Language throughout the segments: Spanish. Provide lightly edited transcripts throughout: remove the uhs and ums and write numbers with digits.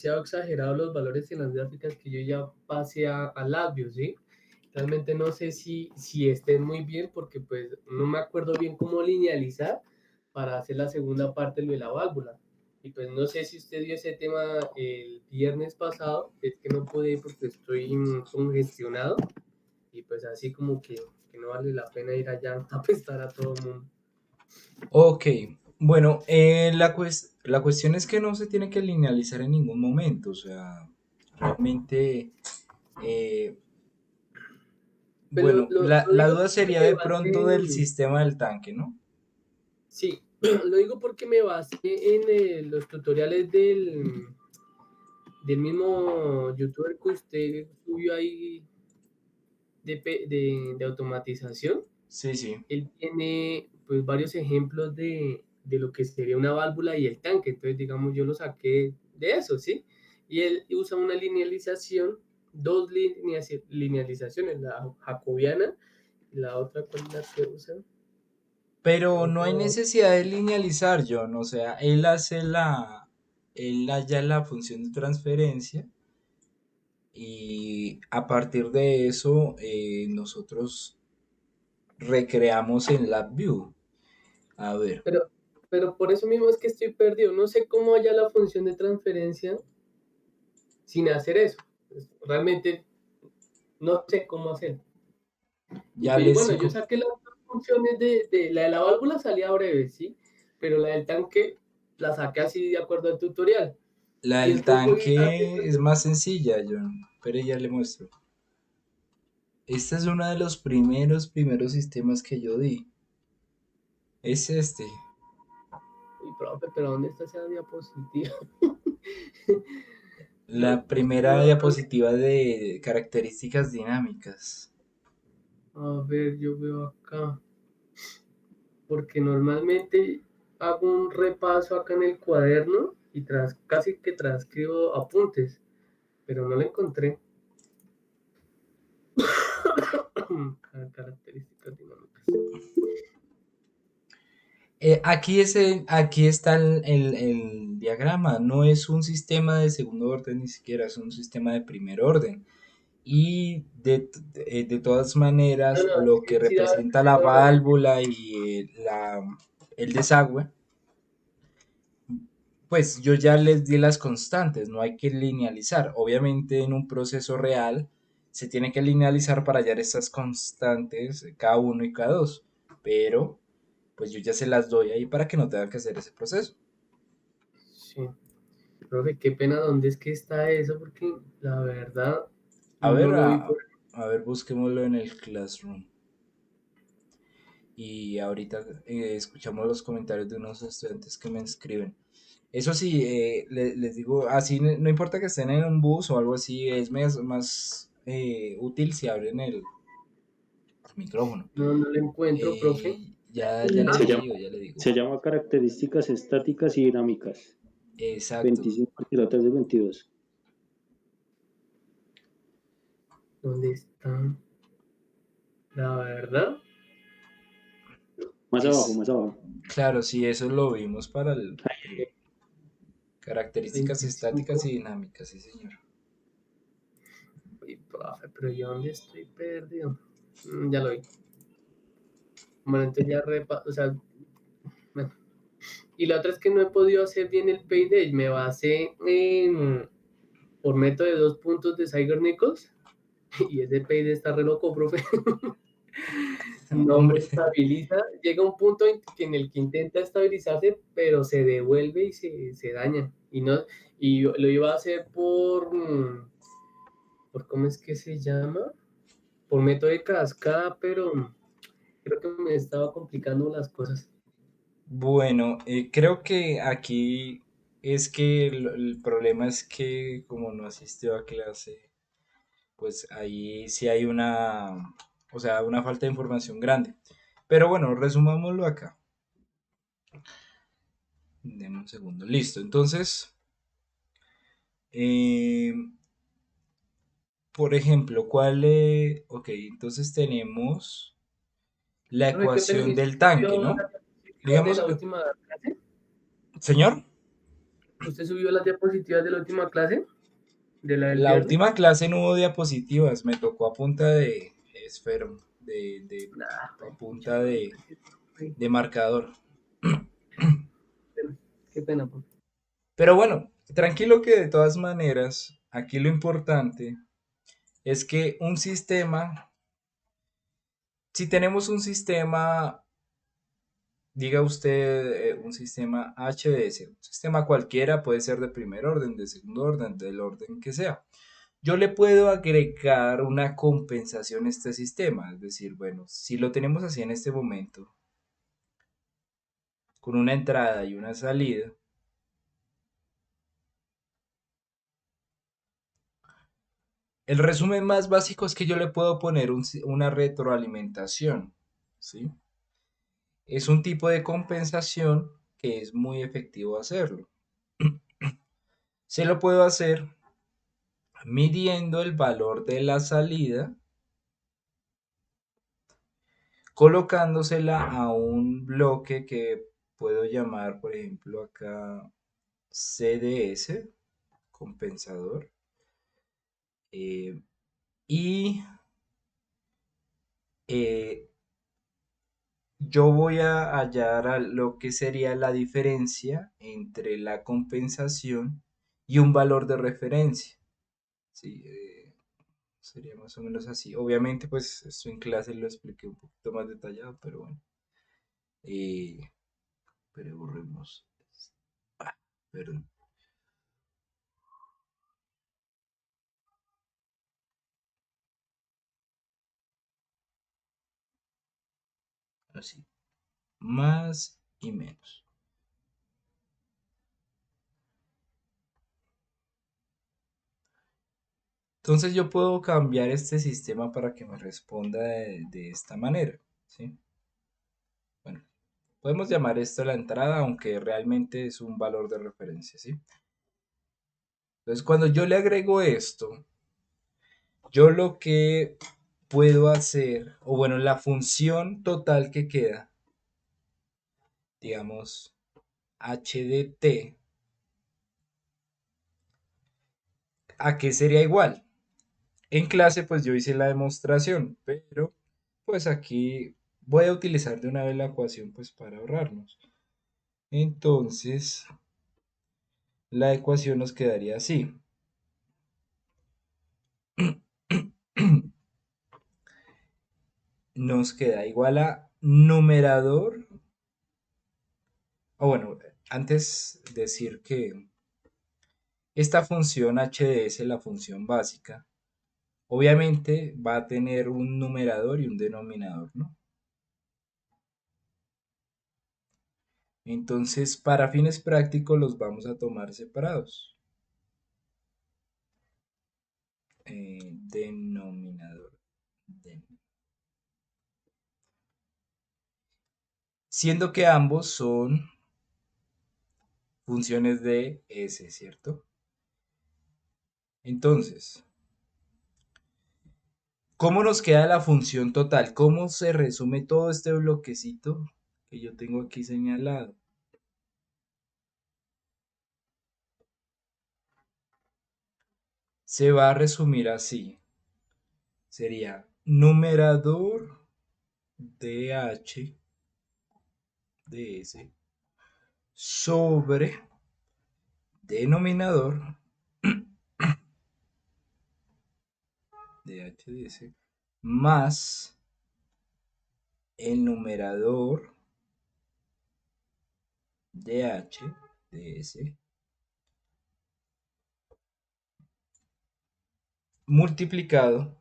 demasiado exagerados los valores en las gráficas que yo ya pasé a LabVIEW, ¿sí? Realmente no sé si estén muy bien porque pues no me acuerdo bien cómo linealizar para hacer la segunda parte de la válvula. Y pues no sé si usted vio ese tema el viernes pasado, es que no pude ir porque estoy congestionado y pues así como que no vale la pena ir allá a prestar a todo el mundo. Ok, bueno, la cuestión es que no se tiene que linealizar en ningún momento, o sea, realmente, eh, Pero bueno, la, lo la digo duda porque sería me de basé pronto del en, sistema del tanque, ¿no? sí, lo digo porque me basé en los tutoriales del mismo youtuber que usted subió ahí de automatización. Sí, sí. Él tiene pues varios ejemplos de lo que sería una válvula y el tanque. Entonces, digamos, yo lo saqué de eso, ¿sí? Y él usa una linealización, dos linealizaciones, la jacobiana y la otra, ¿cuál es la que usa? La Pero no hay otra, necesidad de linealizar, John, o sea, él halla la función de transferencia y a partir de eso nosotros recreamos en LabVIEW. A ver, pero, pero por eso mismo es que estoy perdido. No sé cómo haya la función de transferencia sin hacer eso. Realmente no sé cómo hacer. Y ya pues, les bueno, yo sigo. saqué las dos funciones de la válvula salía breve, ¿sí? Pero la del tanque la saqué así de acuerdo al tutorial. La Y del después voy tanque es haciendo, más sencilla, John, pero ya le muestro. Este es uno de los primeros sistemas que yo di. Es este. uy, profe, pero ¿dónde está esa diapositiva? La primera diapositiva de características dinámicas. A ver, yo veo acá, porque normalmente hago un repaso acá en el cuaderno y casi que transcribo apuntes, pero no lo encontré. Características dinámicas. Aquí está el diagrama. No es un sistema de segundo orden ni siquiera, es un sistema de primer orden. Y de todas No, maneras, no, lo que sí, representa la no, no, válvula y el desagüe, pues yo ya les di las constantes, no hay que linealizar. Obviamente en un proceso real se tiene que linealizar para hallar estas constantes K1 y K2, pero pues yo ya se las doy ahí para que no tenga que hacer ese proceso. sí. Profe, qué pena, ¿dónde es que está eso? Porque la verdad A ver, no lo vi por... a ver, busquémoslo en el Classroom. Y ahorita escuchamos los comentarios de unos estudiantes que me escriben. Eso sí, les digo, así no importa que estén en un bus o algo así, es más útil si abren el micrófono. No lo encuentro, profe. Ya Se llama, ya le digo. se llama características estáticas y dinámicas. Exacto. 25 pilotas de 22. ¿Dónde está? La verdad. Más abajo, Es, más abajo. claro, sí, eso lo vimos para el características estáticas 25. y dinámicas, sí, señor. Uy, profe, pero ¿yo dónde estoy perdido? Ya lo vi. Bueno, entonces ya o sea, bueno. Y la otra es que no he podido hacer bien el payday. Me basé por método de 2 puntos de Zeiger-Nichols y ese payday está re loco, profe. No me Hombre, estabiliza, llega un punto en el que intenta estabilizarse, pero se devuelve y se daña. Y lo iba a hacer por ¿cómo es que se llama? Por método de cascada, pero creo que me estaba complicando las cosas. bueno, creo que aquí es que el problema es que como no asistió a clase, pues ahí sí hay o sea, una falta de información grande. Pero bueno, resumámoslo acá. Deme un segundo. Listo. Entonces, eh, por ejemplo, ok, entonces tenemos la Profe, qué pena, ecuación ¿y si del me tanque, vio ¿no? la diapositiva de Digamos, la última clase? señor. ¿Usted subió las diapositivas de la última clase? ¿De la del La viernes? última clase no hubo diapositivas, me tocó a punta de esfero, Nah, a pues, pucha, punta de marcador. qué pena, pues. Pero bueno, tranquilo que de todas maneras, aquí lo importante es que un sistema, si tenemos un sistema, diga usted un sistema HDS, un sistema cualquiera, puede ser de primer orden, de segundo orden, del orden que sea. Yo le puedo agregar una compensación a este sistema, es decir, bueno, si lo tenemos así en este momento, con una entrada y una salida, el resumen más básico es que yo le puedo poner una retroalimentación, ¿sí? Es un tipo de compensación que es muy efectivo hacerlo. Se lo puedo hacer midiendo el valor de la salida, colocándosela a un bloque que puedo llamar, por ejemplo, acá CDS, compensador, eh, y eh, yo voy a hallar a lo que sería la diferencia entre la compensación y un valor de referencia. Sí, sería más o menos así. Obviamente, pues esto en clase lo expliqué un poquito más detallado, pero bueno. Eh, pero borremos. Ah, perdón. Así. Más y menos. Entonces yo puedo cambiar este sistema para que me responda de esta manera. ¿Sí? Bueno, podemos llamar esto la entrada, aunque realmente es un valor de referencia. ¿Sí? Entonces cuando yo le agrego esto, yo lo que puedo hacer, o bueno, la función total que queda, digamos, h de t, ¿a qué sería igual? En clase pues yo hice la demostración, pero pues aquí voy a utilizar de una vez la ecuación pues para ahorrarnos. Entonces, la ecuación nos quedaría así. Nos queda igual a numerador, o bueno, antes decir que esta función HDS, la función básica, obviamente va a tener un numerador y un denominador, ¿no? Entonces, para fines prácticos los vamos a tomar separados. Denominador. Siendo que ambos son funciones de S, ¿cierto? Entonces, ¿cómo nos queda la función total? ¿Cómo se resume todo este bloquecito que yo tengo aquí señalado? Se va a resumir así. Sería numerador de H de S sobre denominador de H de S más el numerador de H de S multiplicado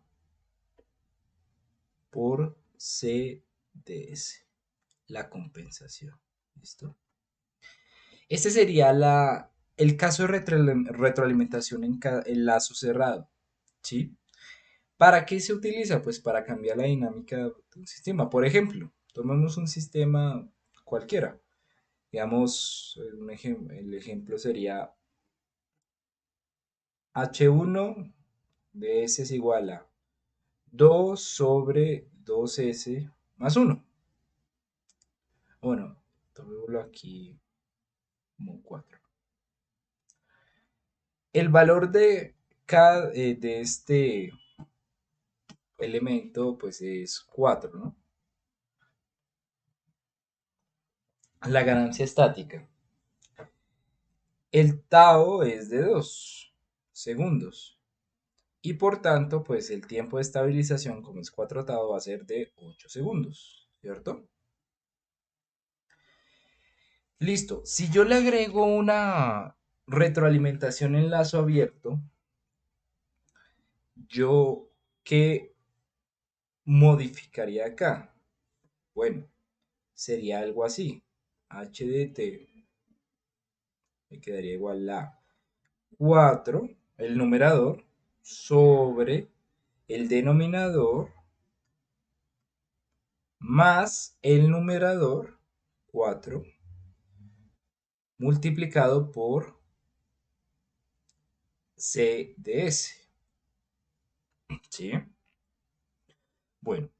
por C de S, la compensación. ¿Listo? Este sería el caso de retroalimentación en lazo cerrado. ¿Sí? ¿Para qué se utiliza? Pues para cambiar la dinámica de un sistema. Por ejemplo, tomemos un sistema cualquiera. Digamos, el ejemplo sería H1 de S es igual a 2 sobre 2S más 1. Bueno, tomémoslo aquí como 4. El valor de cada de este elemento pues es 4, ¿no? La ganancia estática. El tau es de 2 segundos. Y por tanto, pues el tiempo de estabilización, como es 4 tau, va a ser de 8 segundos, ¿cierto? Listo. Si yo le agrego una retroalimentación en lazo abierto, ¿yo qué modificaría acá? Bueno, sería algo así. H de t me quedaría igual a 4, el numerador, sobre el denominador más el numerador 4 multiplicado por C de S. ¿Sí? Bueno,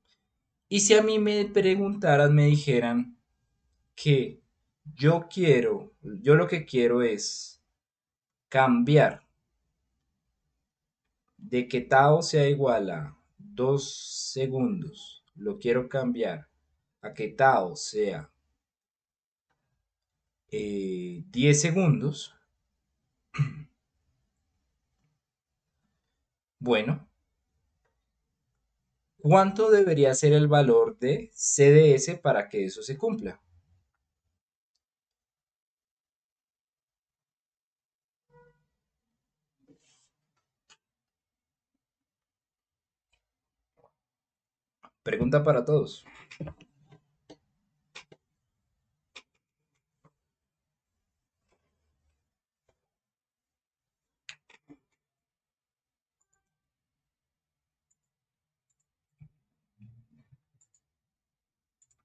y si a mí me preguntaran, me dijeran que yo lo que quiero es cambiar de que tau sea igual a 2 segundos, lo quiero cambiar a que tau sea 10 segundos, bueno, ¿cuánto debería ser el valor de CDS para que eso se cumpla? Pregunta para todos.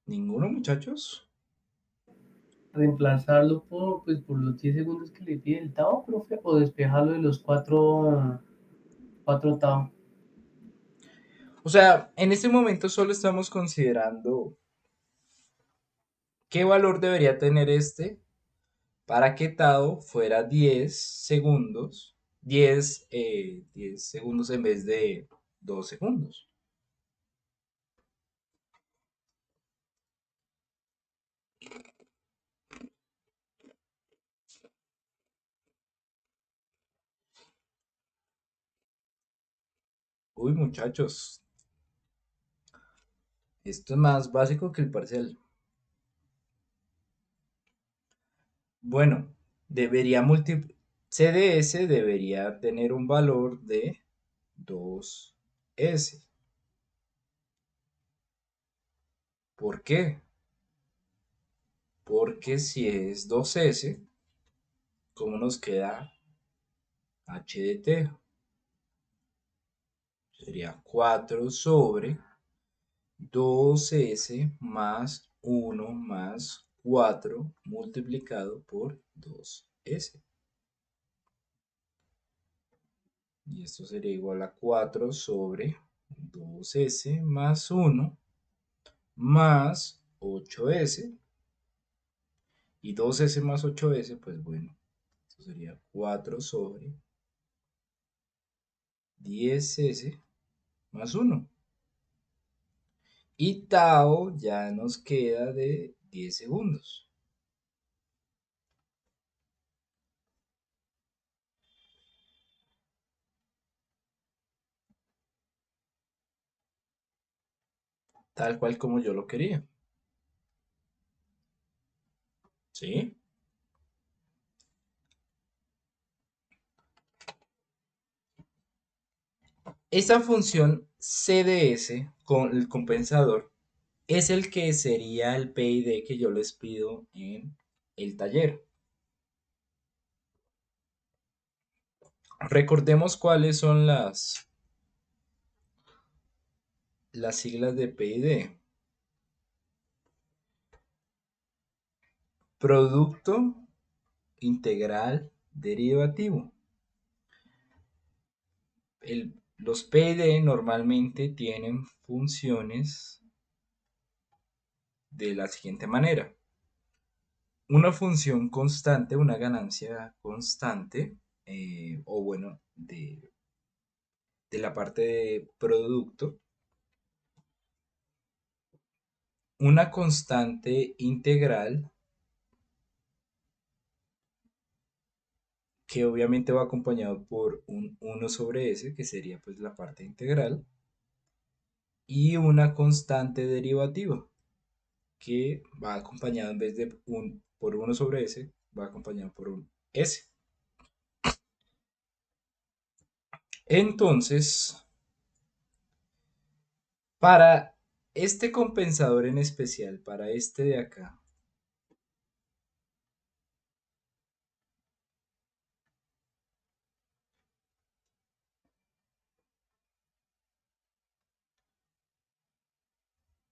¿Ninguno, muchachos? Reemplazarlo por, pues, por los 10 segundos que le pide el Tao, profe, o despejarlo de los 4 Tao. O sea, en este momento solo estamos considerando qué valor debería tener este para que tau fuera 10 segundos, 10 segundos en vez de 2 segundos. Uy, muchachos, esto es más básico que el parcial. Bueno, CDS debería tener un valor de 2S. ¿Por qué? Porque si es 2S, ¿cómo nos queda H de T? Sería 4 sobre 2S más 1 más 4 multiplicado por 2S. Y esto sería igual a 4 sobre 2S más 1 más 8S. Y 2S más 8S, pues bueno, esto sería 4 sobre 10S más 1. Y tau ya nos queda de 10 segundos. Tal cual como yo lo quería. ¿Sí? Esta función CDS con el compensador es el que sería el PID que yo les pido en el taller. Recordemos cuáles son las siglas de PID. Producto integral derivativo. Los PID normalmente tienen funciones de la siguiente manera. Una función constante, una ganancia constante, o bueno, de la parte de producto, una constante integral que obviamente va acompañado por un 1 sobre s, que sería pues la parte integral, y una constante derivativa, que va acompañado en vez de por 1 sobre s, va acompañado por un s. Entonces, para este compensador en especial, para este de acá,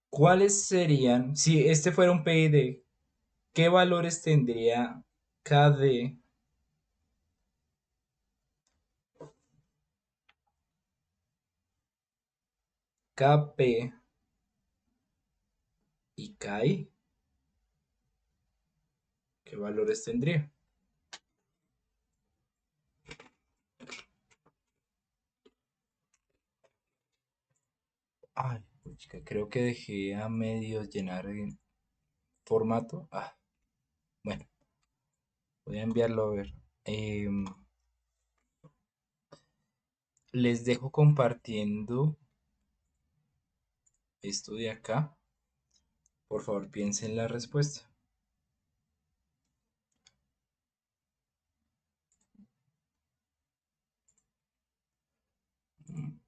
¿cuáles serían, si este fuera un PID, qué valores tendría KD, KP y KI? ¿Qué valores tendría? Ay, puchica, creo que dejé a medios llenar el formato. Bueno, voy a enviarlo a ver. Em, Les dejo compartiendo esto de acá. Por favor, piensen la respuesta. Mm,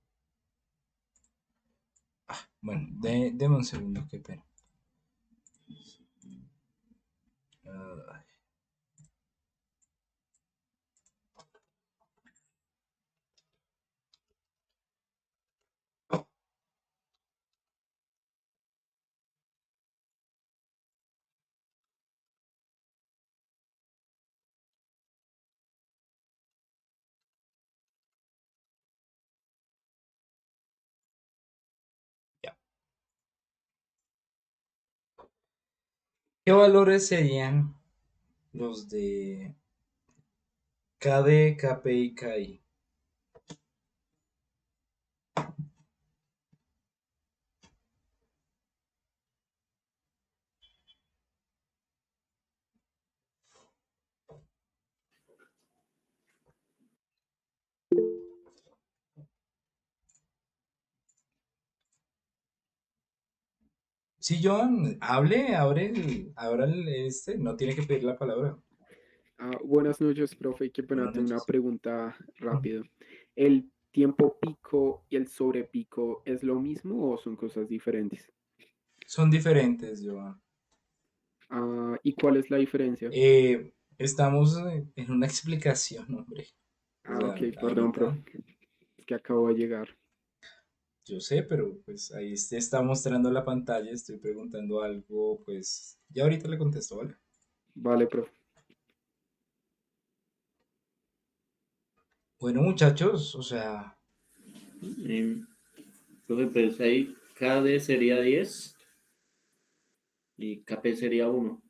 Bueno, deme un segundo, qué pena. Ah, ya. ¿Qué valores serían los de KD, KP y KI? Sí, Joan, hable, abra no tiene que pedir la palabra. Buenas noches, profe. Qué pena, Buenas tengo una noches. pregunta rápido. ¿El tiempo pico y el sobrepico es lo mismo o son cosas diferentes? Son diferentes, Joan. ¿Y cuál es la diferencia? Estamos en una explicación, hombre. O Ok, sea, perdón, ahorita, profe, es que acabo de llegar. yo sé, pero pues ahí se está mostrando la pantalla, estoy preguntando algo, pues ya ahorita le contesto, ¿vale? Vale, profe. Bueno, muchachos, o sea, Em, Profe, pues ahí KD sería 10 y KP sería 1.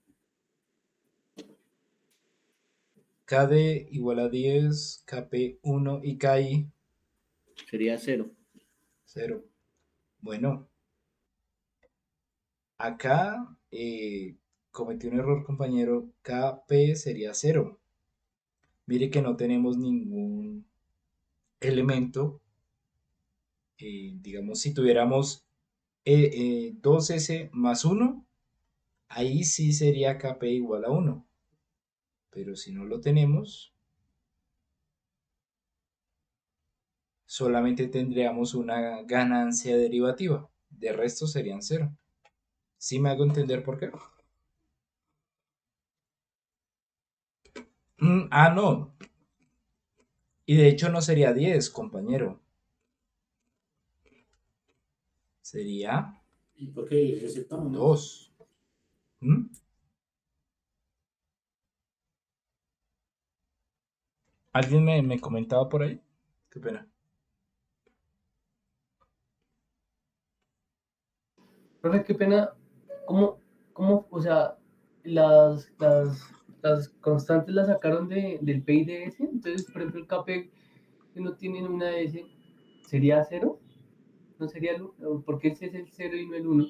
KD igual a 10, KP 1 y KI Sería 0. 0. Bueno, acá cometí un error, compañero. KP sería 0. Mire que no tenemos ningún elemento. Digamos, si tuviéramos 2S más 1, ahí sí sería KP igual a 1. Pero si no lo tenemos, solamente tendríamos una ganancia derivativa. De resto serían 0. ¿Sí me hago entender por qué? No. Y de hecho no sería 10, compañero. Sería ¿Y por qué receptamos más? 2. ¿Mm? ¿Alguien me comentaba por ahí? Qué pena. Profe, qué pena, ¿cómo, o sea, las las constantes las sacaron del P y de S, entonces, por ejemplo, el KP que no tienen una S, ¿sería cero? ¿No sería el 1? ¿Por qué ese es el cero y no el uno?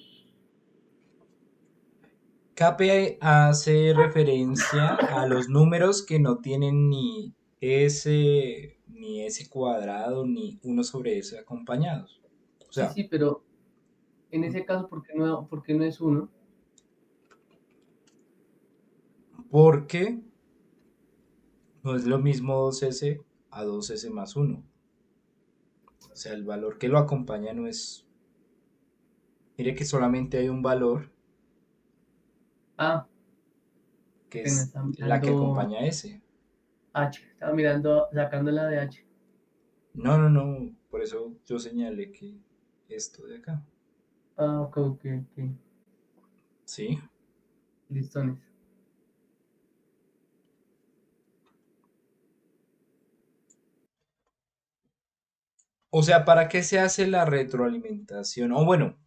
KP hace referencia a los números que no tienen ni S cuadrado, ni uno sobre S acompañados. O Sí, sea, sí, pero en ese caso, por qué no es uno? porque no es lo mismo 2S a 2S más 1. O sea, el valor que lo acompaña no es... Mire que solamente hay un valor Ah, que apenas es estaba la que mirando acompaña a S. H, estaba mirando, sacando la de H. No, no, no. Por eso yo señalé que esto de acá. Ah, ok, ok, ok. ¿Sí? Listones. O sea, ¿para qué se hace la retroalimentación? O bueno,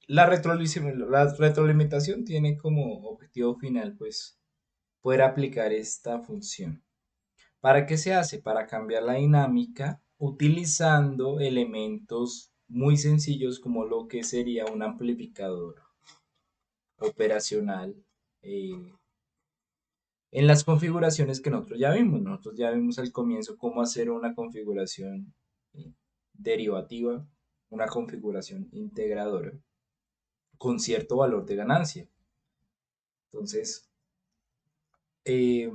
la retroalimentación tiene como objetivo final, pues, poder aplicar esta función. ¿Para qué se hace? Para cambiar la dinámica utilizando elementos muy sencillos como lo que sería un amplificador operacional en las configuraciones que nosotros ya vimos. Nosotros ya vimos al comienzo cómo hacer una configuración eh, derivativa, una configuración integradora con cierto valor de ganancia. Entonces, eh,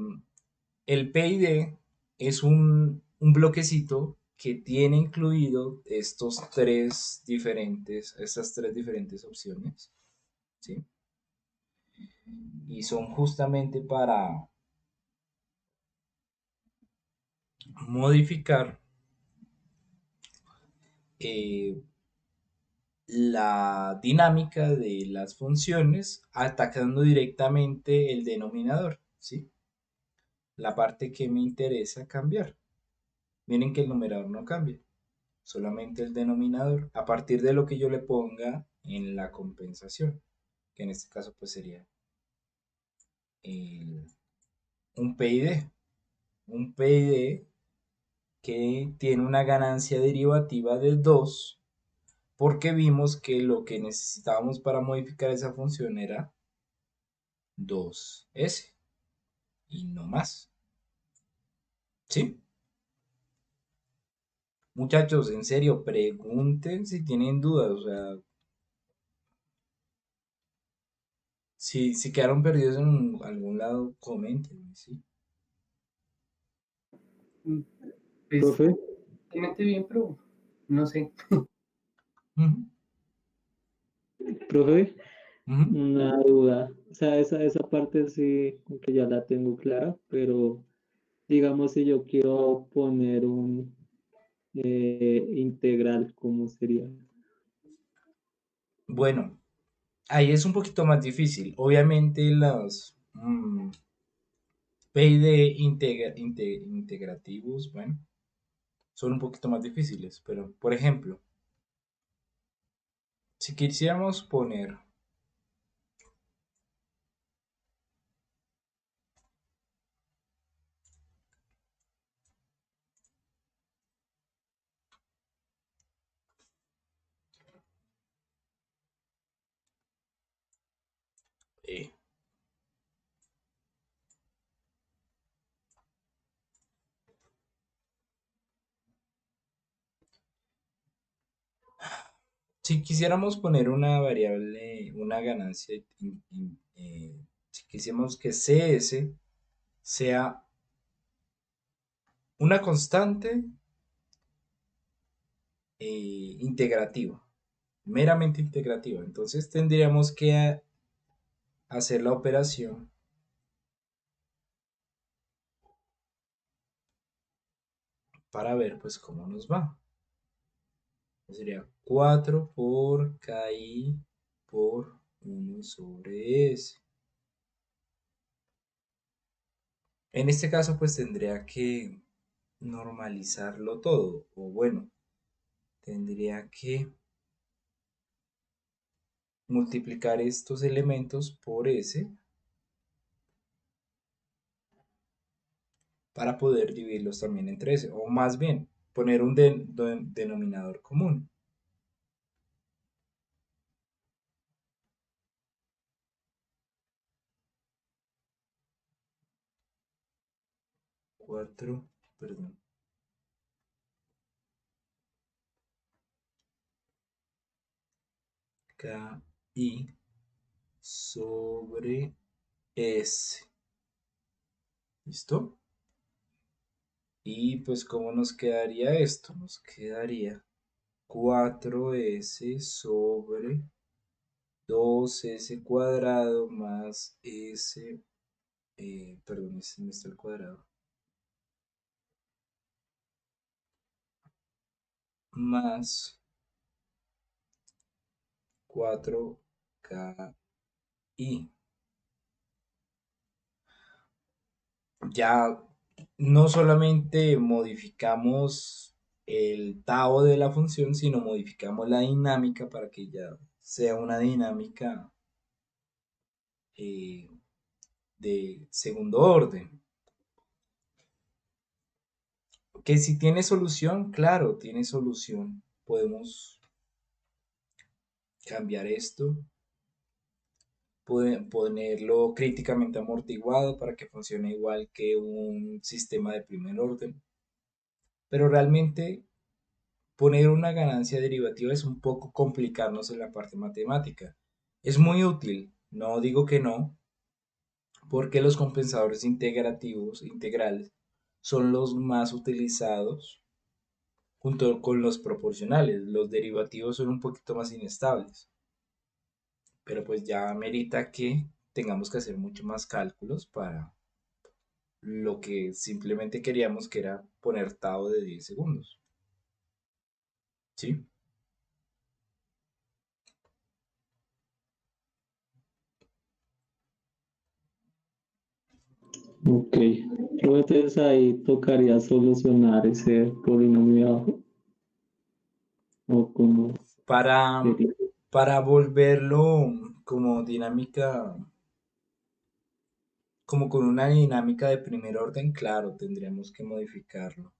el PID es un bloquecito que tiene incluido estas tres diferentes opciones, ¿sí? Y son justamente para modificar eh, la dinámica de las funciones atacando directamente el denominador, ¿sí? La parte que me interesa cambiar. Miren que el numerador no cambia, solamente el denominador, a partir de lo que yo le ponga en la compensación, que en este caso pues sería el- un PID, un PID que tiene una ganancia derivativa de 2, porque vimos que lo que necesitábamos para modificar esa función era 2S y no más, ¿sí? Muchachos, en serio, pregunten si tienen dudas, o sea, si quedaron perdidos en algún lado, comenten, ¿sí? Mm, Pues, Profe, realmente bien, pero no sé. Ujú, profe, ujú. una duda. O sea, esa parte sí, como que ya la tengo clara, pero digamos si yo quiero poner un integral, ¿cómo sería? Bueno, ahí es un poquito más difícil. Obviamente los PID integrativos, bueno, son un poquito más difíciles, pero por ejemplo, si quisiéramos poner eh, si quisiéramos poner una variable, una ganancia, si quisiéramos que CS sea una constante integrativa, meramente integrativa, entonces tendríamos que hacer la operación para ver pues cómo nos va. Sería 4 por KI por 1 sobre S. En este caso pues tendría que normalizarlo todo, o bueno, tendría que multiplicar estos elementos por S para poder dividirlos también entre ese, o más bien poner un denominador común. Cuatro, perdón. KI sobre S. ¿Listo? Y pues, ¿cómo nos quedaría esto? Nos quedaría 4S sobre 2S cuadrado más S, perdón, ese no está el cuadrado, más 4KI. Ya no solamente modificamos el tau de la función, sino modificamos la dinámica para que ya sea una dinámica eh, de segundo orden. Que si tiene solución, claro, tiene solución. Podemos cambiar esto, ponerlo críticamente amortiguado para que funcione igual que un sistema de primer orden. Pero realmente poner una ganancia derivativa es un poco complicarnos en la parte matemática. Es muy útil, no digo que no, porque los compensadores integrativos, integrales, son los más utilizados junto con los proporcionales. Los derivativos son un poquito más inestables, pero pues ya merita que tengamos que hacer mucho más cálculos para lo que simplemente queríamos, que era poner tau de 10 segundos. ¿Sí? Ok. Entonces ahí tocaría solucionar ese polinomio abajo. O como Para, sería. para volverlo como dinámica, como con una dinámica de primer orden, claro, tendríamos que modificarlo.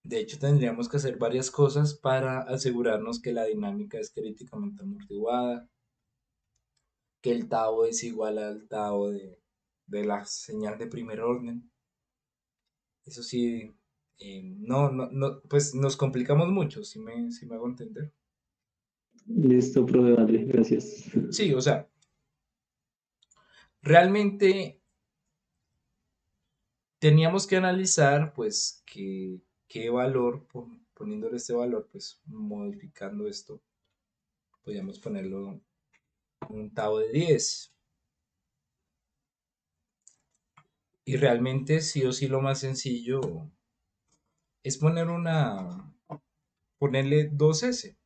De hecho, tendríamos que hacer varias cosas para asegurarnos que la dinámica es críticamente amortiguada, que el tau es igual al tau de la señal de primer orden. Eso sí, no, pues nos complicamos mucho, si me hago entender. Listo, profe, vale, gracias. Sí, o sea, realmente teníamos que analizar, pues, qué valor, poniéndole este valor, pues, modificando esto, podríamos ponerlo un tau de 10. Y realmente sí o sí lo más sencillo es ponerle 2S,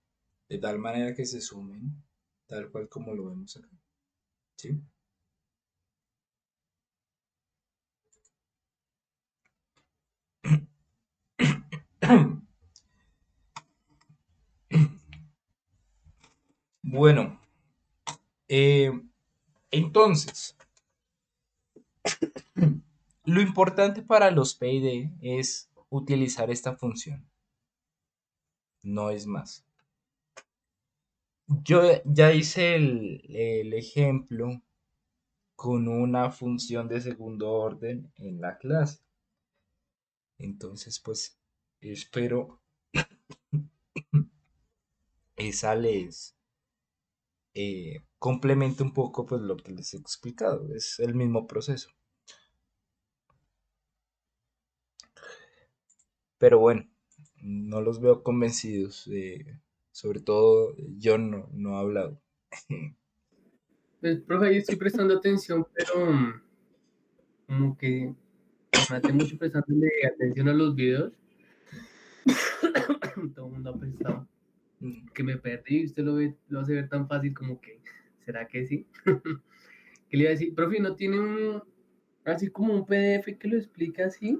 de tal manera que se sumen, tal cual como lo vemos acá. ¿Sí? Bueno, eh, entonces, lo importante para los PID es utilizar esta función, no es más. Yo ya hice el ejemplo con una función de segundo orden en la clase. Entonces, pues, espero esa les complemente un poco pues lo que les he explicado. Es el mismo proceso. Pero bueno, no los veo convencidos. Sobre todo, yo no he hablado. Pues, profe, ahí estoy prestando atención, pero como que me maté mucho prestándole atención a los videos. Todo el mundo ha prestado. Que me perdí, usted lo hace ver tan fácil como que, ¿será que sí? ¿Qué le iba a decir? Profe, ¿no tiene así como un PDF que lo explica así?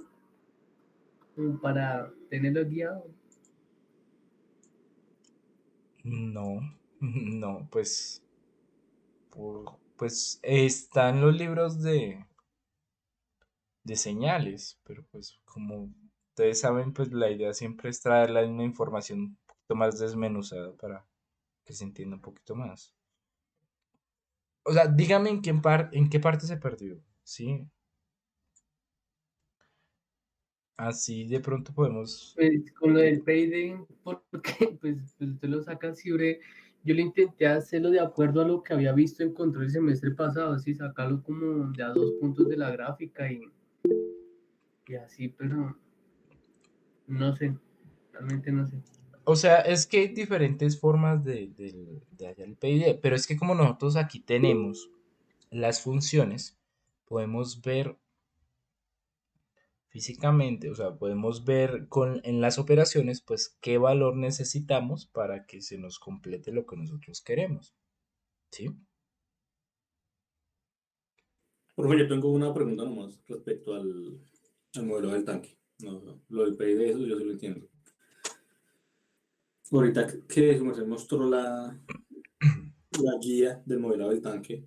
Como para tenerlo guiado. No, no, pues, pues están los libros de señales, pero pues como ustedes saben, pues la idea siempre es traer la misma información un poquito más desmenuzada para que se entienda un poquito más. O sea, dígame en qué parte se perdió, ¿sí? Así de pronto podemos... Pues con lo del payday, porque pues usted lo saca siempre. Yo lo intenté hacerlo de acuerdo a lo que había visto en control el semestre pasado, así sacarlo como de a 2 puntos de la gráfica y así, pero no sé, realmente no sé. O sea, es que hay diferentes formas de hallar el PID, pero es que como nosotros aquí tenemos las funciones, podemos ver físicamente, o sea, podemos ver en las operaciones, pues, qué valor necesitamos para que se nos complete lo que nosotros queremos, ¿sí? Profe, yo tengo una pregunta nomás respecto al modelo del tanque. No, lo del PID, eso yo sí lo entiendo. Ahorita que se mostró la guía del modelo del tanque,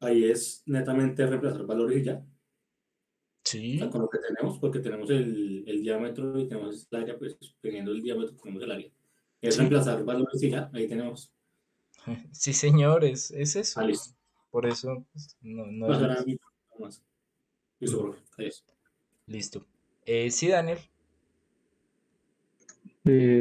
ahí es netamente reemplazar valores y ya. O sea, Sí, con lo que tenemos, porque tenemos el diámetro y tenemos el área, pues teniendo el diámetro tenemos el área. Es sí, reemplazar valores y ya, ahí tenemos. sí, señores, es Ah, eso. listo. Por eso pues, no hay Pasará a más. mí más. Listo, profe. Adiós. Listo. Sí, Daniel.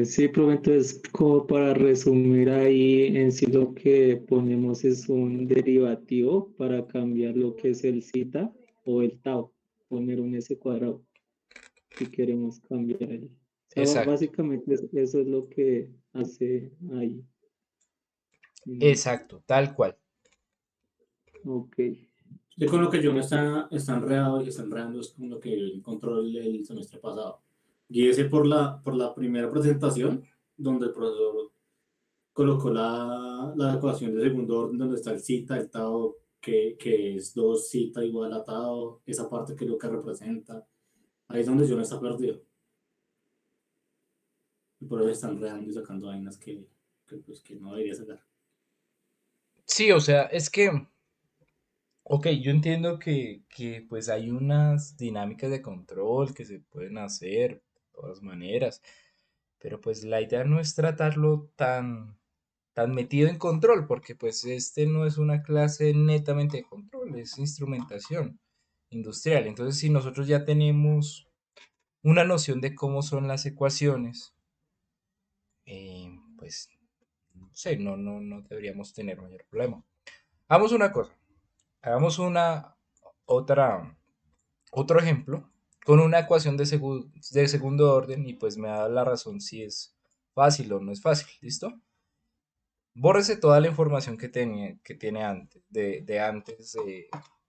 Sí, profe, entonces, como para resumir ahí, en sí lo que ponemos es un derivativo para cambiar lo que es el zeta o el tau, poner un S cuadrado si queremos cambiar el. O sea, Exacto, básicamente eso es lo que hace ahí. exacto, tal cual. Ok. De con lo que yo me está enredado y está enredando es con lo que yo encontró el semestre pasado. Guíese por la primera presentación, donde el profesor colocó la ecuación de segundo orden, donde está el cita, el tau, que es 2 cita igual a tau, esa parte que es lo que representa. Ahí es donde yo no está perdido. Y por eso están enredando y sacando vainas pues, que no debería sacar. Sí, o sea, es que, ok, yo entiendo que pues hay unas dinámicas de control que se pueden hacer de todas maneras, pero pues la idea no es tratarlo tan metido en control, porque pues este no es una clase netamente de control, es instrumentación industrial. Entonces, si nosotros ya tenemos una noción de cómo son las ecuaciones, pues, no sé, no deberíamos tener mayor problema. Hagamos una cosa, hagamos otra, otro ejemplo con una ecuación de segundo orden y pues me da la razón si es fácil o no es fácil, ¿listo? Bórrese toda la información que tiene antes, de antes,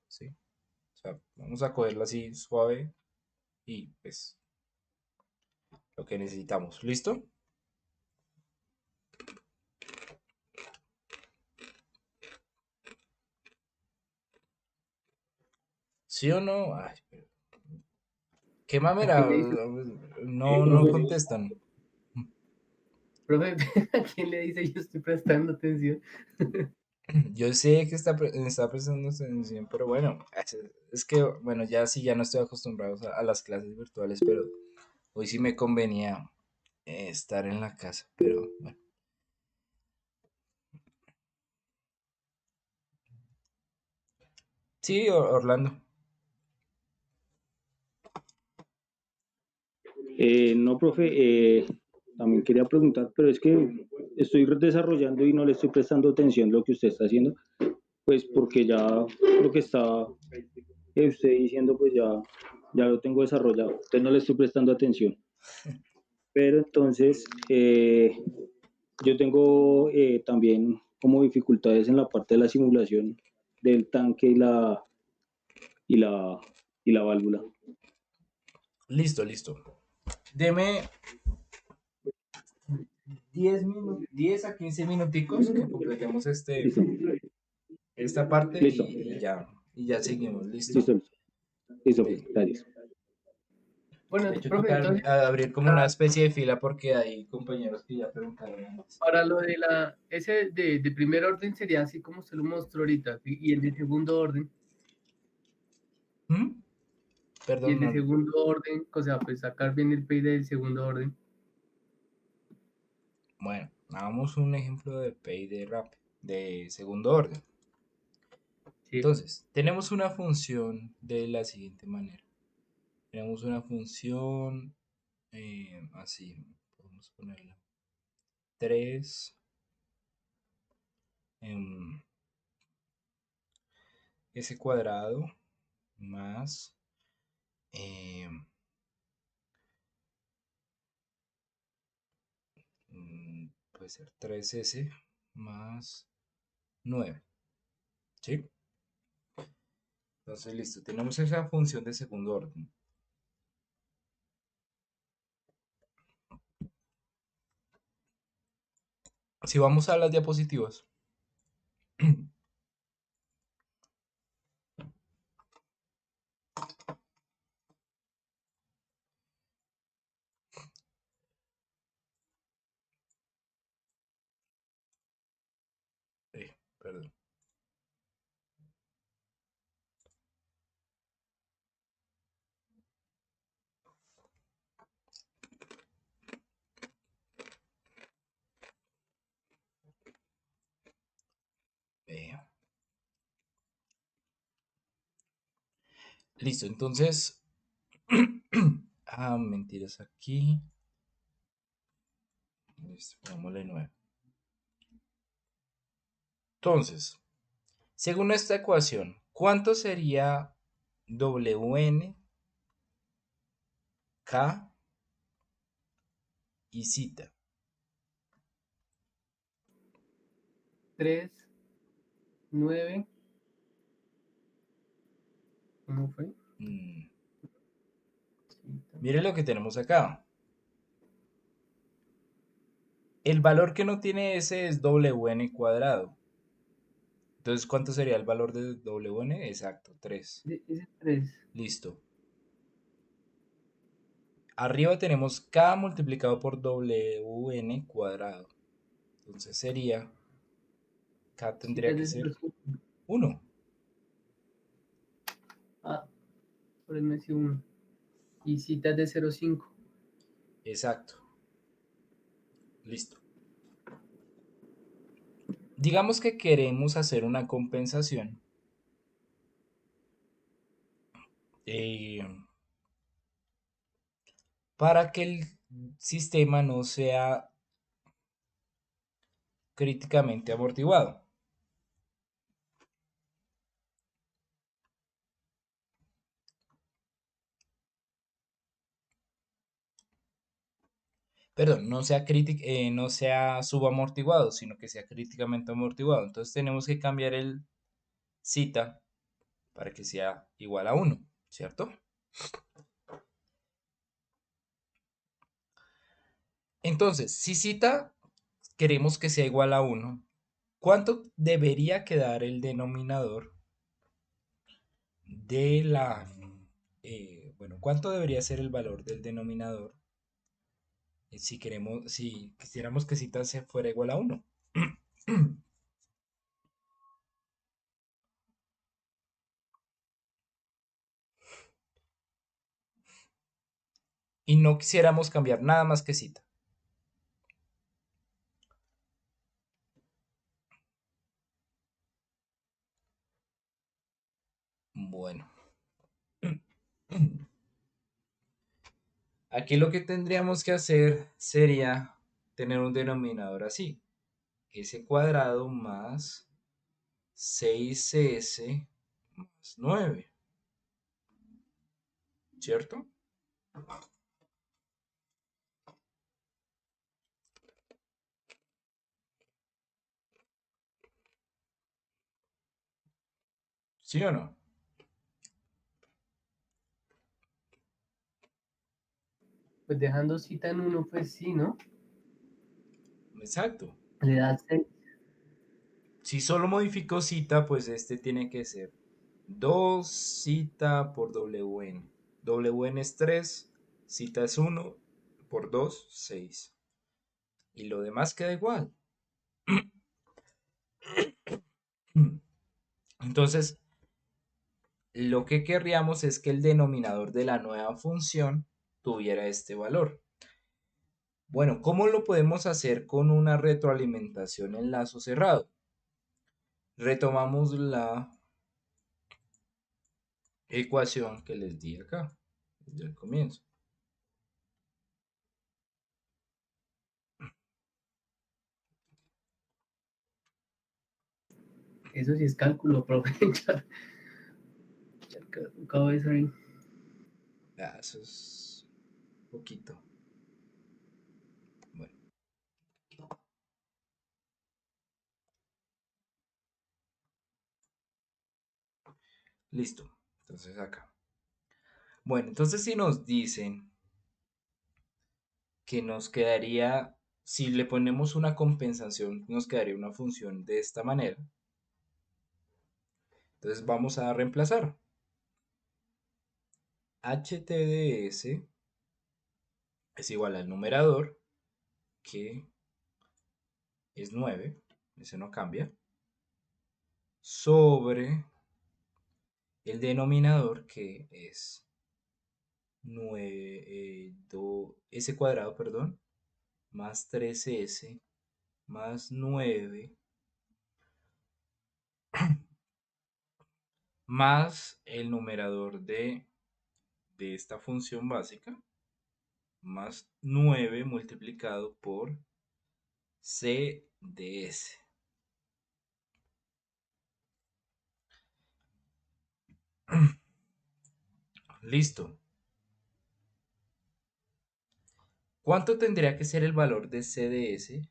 ¿sí? O sea, vamos a cogerla así suave y pues lo que necesitamos, ¿listo? ¿Sí o no? Ay, qué ¿A mamera, quién le dice? no contestan. Profe, ¿a quién le dice yo estoy prestando atención? Yo sé que está prestando atención, pero bueno, es que, bueno, ya sí, ya no estoy acostumbrado a las clases virtuales, pero hoy sí me convenía estar en la casa, pero bueno. Sí, Orlando. No, profe, también quería preguntar, pero es que estoy desarrollando y no le estoy prestando atención a lo que usted está haciendo, pues porque ya lo que está usted diciendo, pues ya lo tengo desarrollado, entonces no le estoy prestando atención. Pero entonces, yo tengo también como dificultades en la parte de la simulación del tanque y la, y la válvula. Listo, listo. Deme 10 a 15 minuticos que completemos Listo, esta parte listo, y ya seguimos, ¿listo? listo, listo, Bien. gracias. De Bueno, hecho, profe, toca entonces, abrir como una especie de fila porque hay compañeros que ya preguntaron antes. para lo de ese de primer orden sería así como se lo mostró ahorita, ¿sí? Y el de segundo orden, ¿Mm? Y Perdón, el de no. segundo orden, o sea, pues sacar bien el PID del segundo orden. Bueno, hagamos un ejemplo de PID rápido, de segundo orden. Sí. Entonces, tenemos una función de la siguiente manera. Tenemos una función así, podemos ponerla 3 s cuadrado más puede ser 3s más 9, ¿sí? Entonces, listo, tenemos esa función de segundo orden. Si vamos a las diapositivas, perdón. Listo, entonces, mentiras aquí. Listo, pongámosle 9. Entonces, según esta ecuación, ¿cuánto sería WN, K y zeta? 3, 9. ¿Cómo fue? Mire lo que tenemos acá. El valor que no tiene S es WN cuadrado. Entonces, ¿cuánto sería el valor de WN? Exacto, 3. Ese 3. Listo. Arriba tenemos K multiplicado por WN cuadrado. Entonces sería, K tendría que ser 1. Por el mes 1. Y citas de 0,5. Exacto. Listo. Digamos que queremos hacer una compensación. Para que el sistema no sea críticamente amortiguado. Perdón, no sea subamortiguado, sino que sea críticamente amortiguado. Entonces tenemos que cambiar el zeta para que sea igual a 1, ¿cierto? Entonces, si zeta queremos que sea igual a 1, ¿cuánto debería quedar el denominador de la... bueno, ¿cuánto debería ser el valor del denominador si quisiéramos que zeta se fuera igual a 1? Y no quisiéramos cambiar nada más que zeta. Bueno. Aquí lo que tendríamos que hacer sería tener un denominador así. S cuadrado más 6s más 9. ¿Cierto? ¿Sí o no? Pues dejando cita en 1, pues sí, ¿no? Exacto. Le das 6. Si solo modifico cita, pues este tiene que ser 2 cita por WN. WN es 3, cita es 1, por 2, 6. Y lo demás queda igual. Entonces, lo que querríamos es que el denominador de la nueva función tuviera este valor. Bueno, ¿cómo lo podemos hacer con una retroalimentación en lazo cerrado? Retomamos la ecuación que les di acá, desde el comienzo. Eso sí es cálculo, profe. Acabo de salir. Eso es poquito. Bueno. Listo. Entonces acá. Bueno, entonces si nos dicen que nos quedaría, si le ponemos una compensación, nos quedaría una función de esta manera. Entonces vamos a reemplazar. HTDS es igual al numerador, que es 9, ese no cambia, sobre el denominador, que es 9, s cuadrado, perdón, más 3s más 9 más el numerador de esta función básica, más 9 multiplicado por c de s. Listo. ¿Cuánto tendría que ser el valor de c de s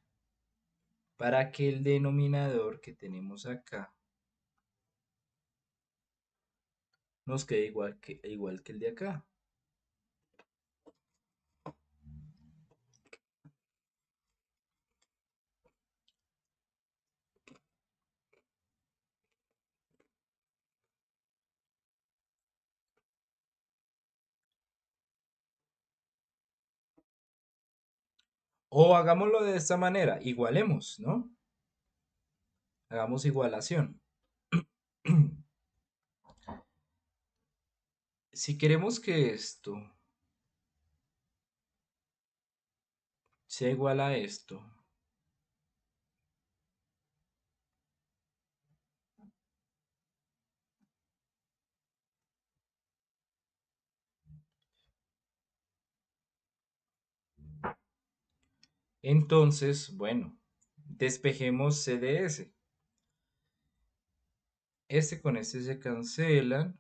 para que el denominador que tenemos acá nos quede igual que el de acá? O hagámoslo de esta manera, igualemos, ¿no? Hagamos igualación. Si queremos que esto sea igual a esto, entonces, bueno, despejemos c de s. Este con este se cancelan,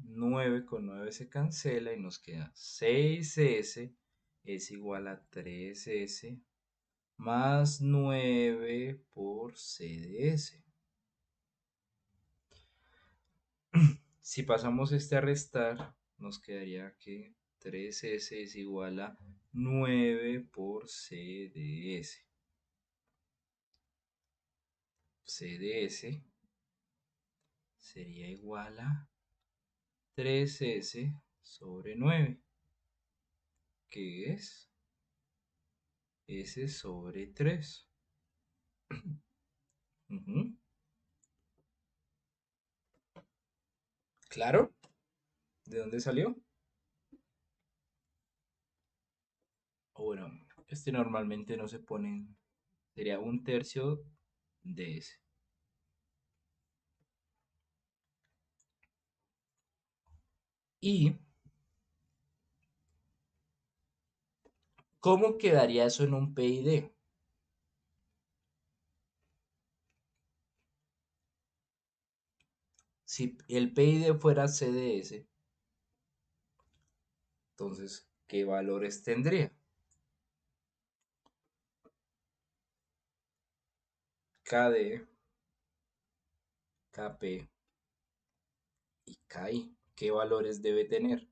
9 con 9 se cancela y nos queda 6s es igual a 3s más 9 por c de s. Si pasamos este a restar, nos quedaría que 3s es igual a 9 por c de s. C de s sería igual a 3s sobre 9, que es s sobre 3. ¿Claro? ¿De dónde salió? O bueno, este normalmente no se pone, sería 1/3 de ese. ¿Y cómo quedaría eso en un PID? Si el PID fuera CDS, entonces, ¿qué valores tendría? KD, KP y KI. ¿Qué valores debe tener?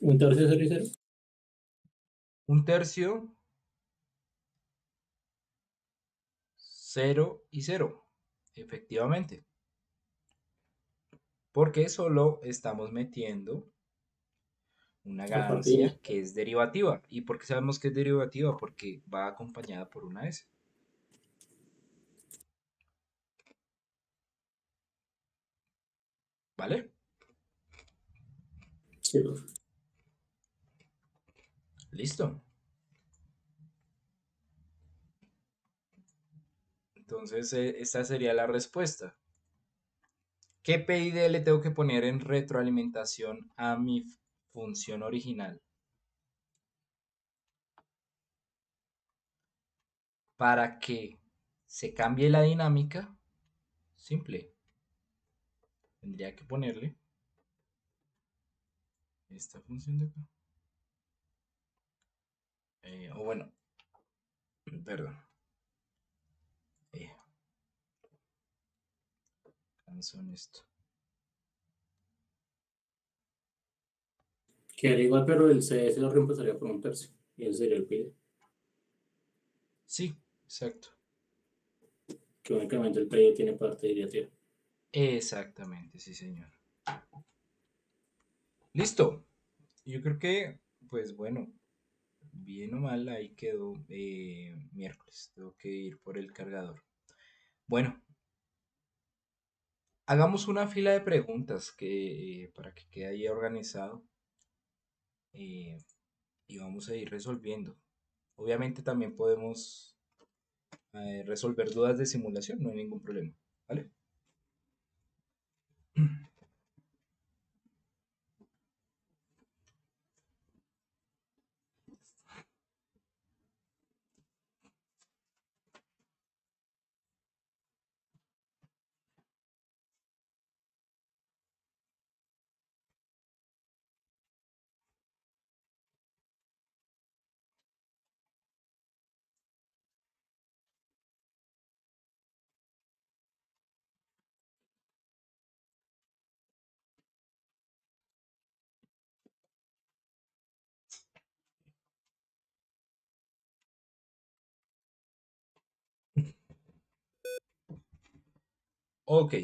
Un tercio, 0 y 0. 1/3, 0 y 0. efectivamente, porque solo estamos metiendo una La parte inicial. ganancia que es derivativa. ¿Y por qué sabemos que es derivativa? Porque va acompañada por una S. ¿Vale? Sí, profe. Listo. Entonces, esta sería la respuesta. ¿Qué PID le tengo que poner en retroalimentación a mi función original? Para que se cambie la dinámica, simple. Tendría que ponerle esta función de acá. O bueno, perdón. Canción esto. Quedaría igual, pero el CS lo reemplazaría por un tercio. Y ese sería el PID. Sí, exacto. Que únicamente el PID tiene parte derivativa. Exactamente, sí, señor. Listo. Yo creo que, pues bueno, bien o mal, ahí quedó miércoles. Tengo que ir por el cargador. Bueno, hagamos una fila de preguntas para que quede ahí organizado eh, y vamos a ir resolviendo. Obviamente también podemos resolver dudas de simulación, no hay ningún problema. ¿Vale? Ok.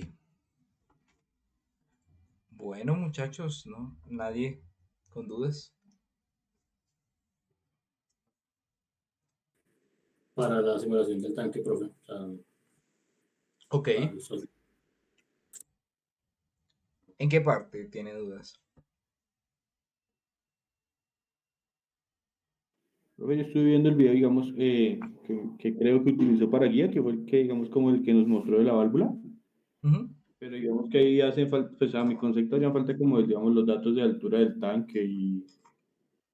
Bueno, muchachos, ¿no? Nadie con dudas. Para la simulación del tanque, profe. O sea, Ok. para los- ¿En qué parte tiene dudas? Profe, yo estuve viendo el video, digamos, que creo que utilizó para guía, que fue el que, digamos, como el que nos mostró de la válvula. Ujú. Pero digamos que ahí hace falta, pues a mi concepto harían falta como, digamos, los datos de altura del tanque y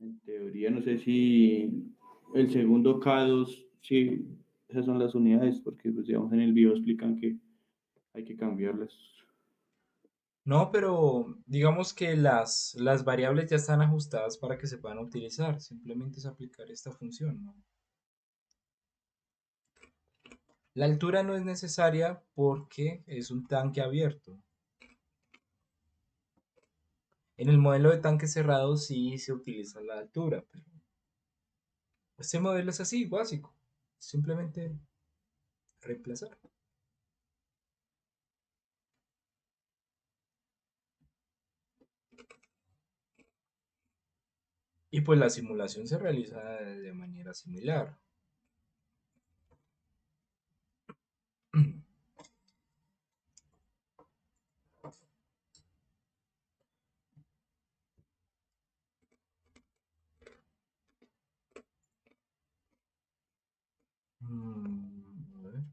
en teoría no sé si el segundo K2, sí, esas son las unidades, porque pues digamos en el video explican que hay que cambiarlas. No, pero digamos que las variables ya están ajustadas para que se puedan utilizar. Simplemente es aplicar esta función, ¿no? La altura no es necesaria porque es un tanque abierto. En el modelo de tanque cerrado sí se utiliza la altura, pero este modelo es así, básico. Simplemente reemplazar. Y pues la simulación se realiza de manera similar. A ver.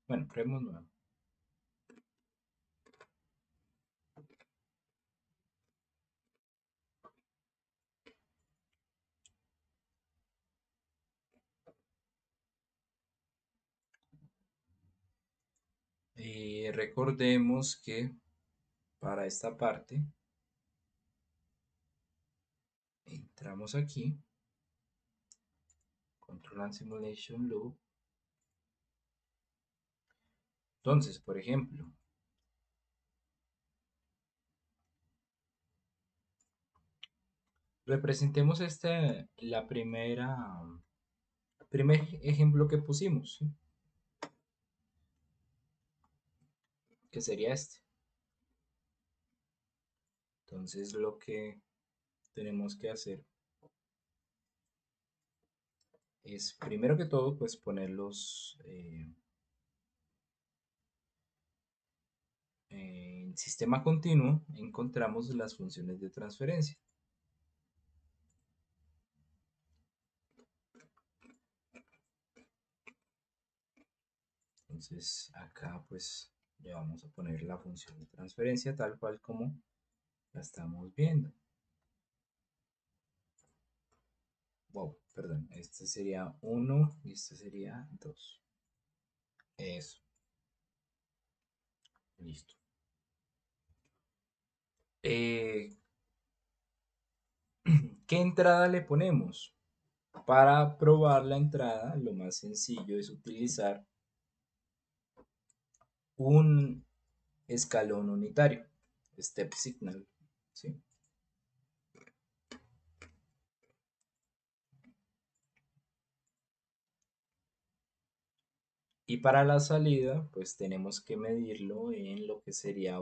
Bueno, creemos nuevo. Recordemos que para esta parte entramos aquí, Control and Simulation Loop. Entonces, por ejemplo, representemos primer ejemplo que pusimos, ¿sí? que sería este. Entonces lo que tenemos que hacer es, primero que todo, pues ponerlos en sistema continuo, encontramos las funciones de transferencia. Entonces acá pues le vamos a poner la función de transferencia tal cual como la estamos viendo. Wow, perdón, este sería 1 y este sería 2. Eso, listo. ¿Qué entrada le ponemos? Para probar la entrada, lo más sencillo es utilizar un escalón unitario, step signal, ¿sí? Y para la salida, pues tenemos que medirlo en lo que sería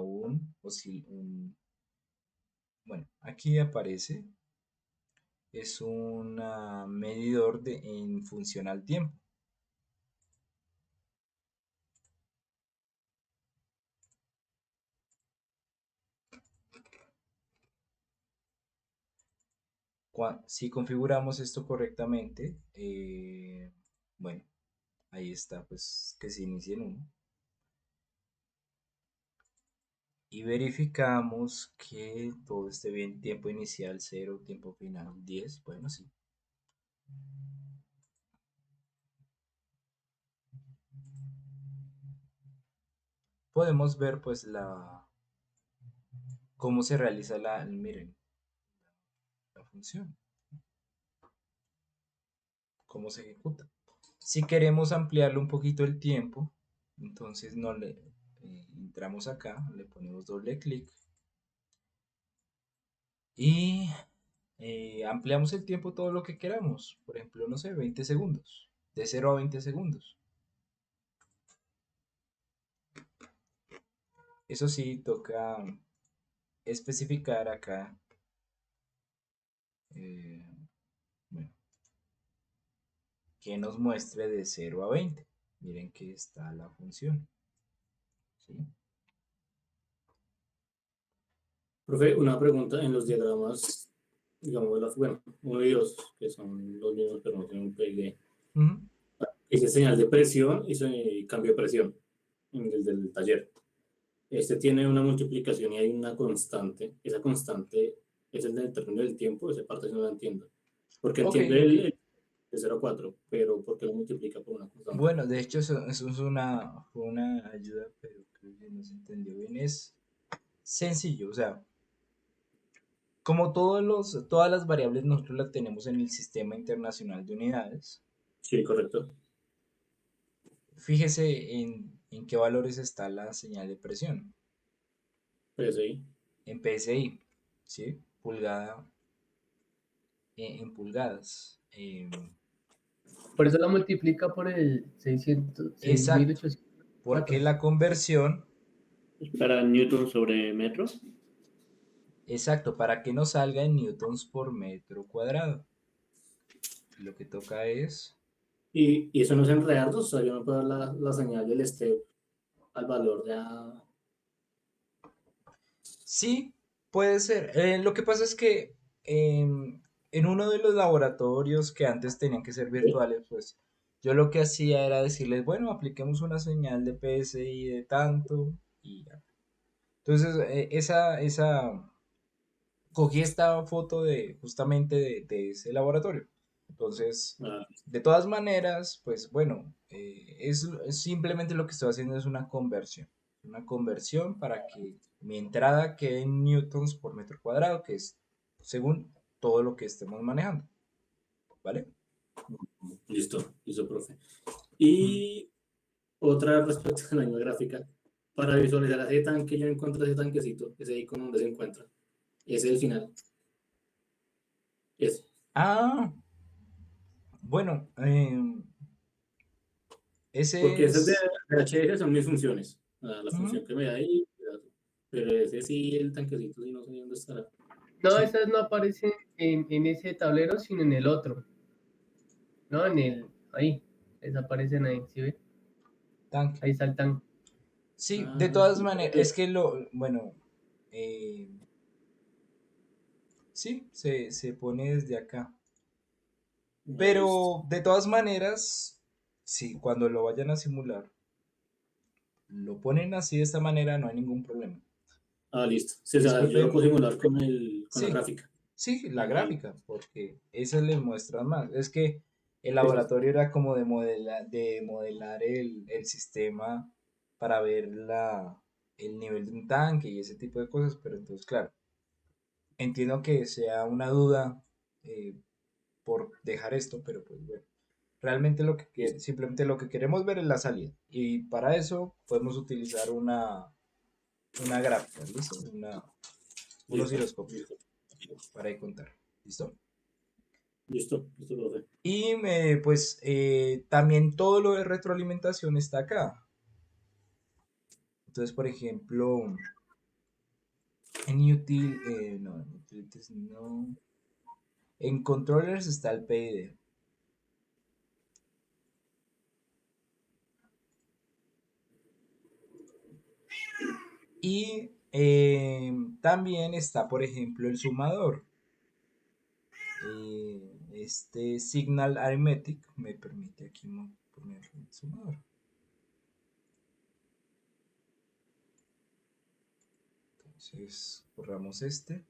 bueno, aquí aparece, es un medidor en función al tiempo. Si configuramos esto correctamente, bueno, ahí está, pues que se inicie en 1. Y verificamos que todo esté bien, tiempo inicial 0, tiempo final 10, bueno, sí. Podemos ver pues cómo se realiza miren, la función, cómo se ejecuta. Si queremos ampliarle un poquito el tiempo, entonces entramos acá, le ponemos doble clic y ampliamos el tiempo todo lo que queramos. Por ejemplo, no sé, 20 segundos, de 0 a 20 segundos. Eso sí, toca especificar acá, bueno, que nos muestre de 0 a 20. Miren que está la función, ¿sí? Profe, una pregunta en los diagramas, digamos, bueno, 1 y 2, que son los mismos, pero no tienen un PID. Dice señal de presión y cambio de presión en el del taller. Este tiene una multiplicación y hay una constante. Esa constante es el del término del tiempo, esa parte sí no la entiendo. Porque Ok, entiendo ok. el de 0 a 4, pero ¿por qué lo multiplica por una constante? Bueno, de hecho eso fue una ayuda, pero creo que no se entendió bien. Es sencillo, o sea, como todas las variables nosotros las tenemos en el Sistema Internacional de Unidades, Sí, correcto. fíjese en qué valores está la señal de presión. PSI. En PSI, ¿sí? Pulgada en pulgadas. Por eso la multiplica por el 600, Exacto, 6804. porque la conversión, Para Newton sobre metro. exacto, para que nos salga en newtons por metro cuadrado. Lo que toca es... Y eso no es en reardos, o sea, yo no puedo dar la señal del step al valor de Sí, puede ser. Lo que pasa es que en uno de los laboratorios que antes tenían que ser virtuales, pues yo lo que hacía era decirles, bueno, apliquemos una señal de PSI de tanto y ya. Entonces, cogí esta foto justamente de ese laboratorio. Entonces, de todas maneras, pues bueno, es simplemente lo que estoy haciendo es una conversión. Una conversión para que mi entrada quede en newtons por metro cuadrado, que es según todo lo que estemos manejando. ¿Vale? Listo, profe. Y otra respecto a la misma gráfica, para visualizar ese tanque, yo encuentro ese tanquecito, ese icono donde se encuentra. Ese es el final. Ese. Ah, bueno, ese Porque esas de es... HS son mis funciones. a la Ujú. función que me da ahí. Pero ese sí, el tanquecito, sí no sé dónde estará. No, Sí, esas no aparecen en ese tablero, sino en el otro. No, ahí. Desaparecen ahí, ¿sí ve? tanque. Ahí saltan. Sí, de Ah, todas sí, maneras, es que bueno, eh, sí, se pone desde acá. ah, listo. Pero de todas maneras, sí, cuando lo vayan a simular, lo ponen así de esta manera, no hay ningún problema. Ah, listo. Sí, o sea, yo lo Disculpen, puedo simular con la sí, gráfica. sí, la Ah, gráfica, porque esa le muestran más. Es que el sí, sí. laboratorio era como de modelar el sistema para ver el nivel de un tanque y ese tipo de cosas, pero entonces, claro, entiendo que sea una duda eh, por dejar esto, pero pues bueno. Realmente Listo. simplemente lo que queremos ver es la salida. Y para eso podemos utilizar una gráfica, ¿listo? Un Listo. osciloscopio Listo. para contar, ¿listo? Listo, listo, profe. Y pues también todo lo de retroalimentación está acá. Entonces, por ejemplo, no, en utilities no. En controllers está el PID. Y también está, por ejemplo, el sumador. Este Signal Arithmetic me permite aquí poner el sumador. Entonces, borramos este.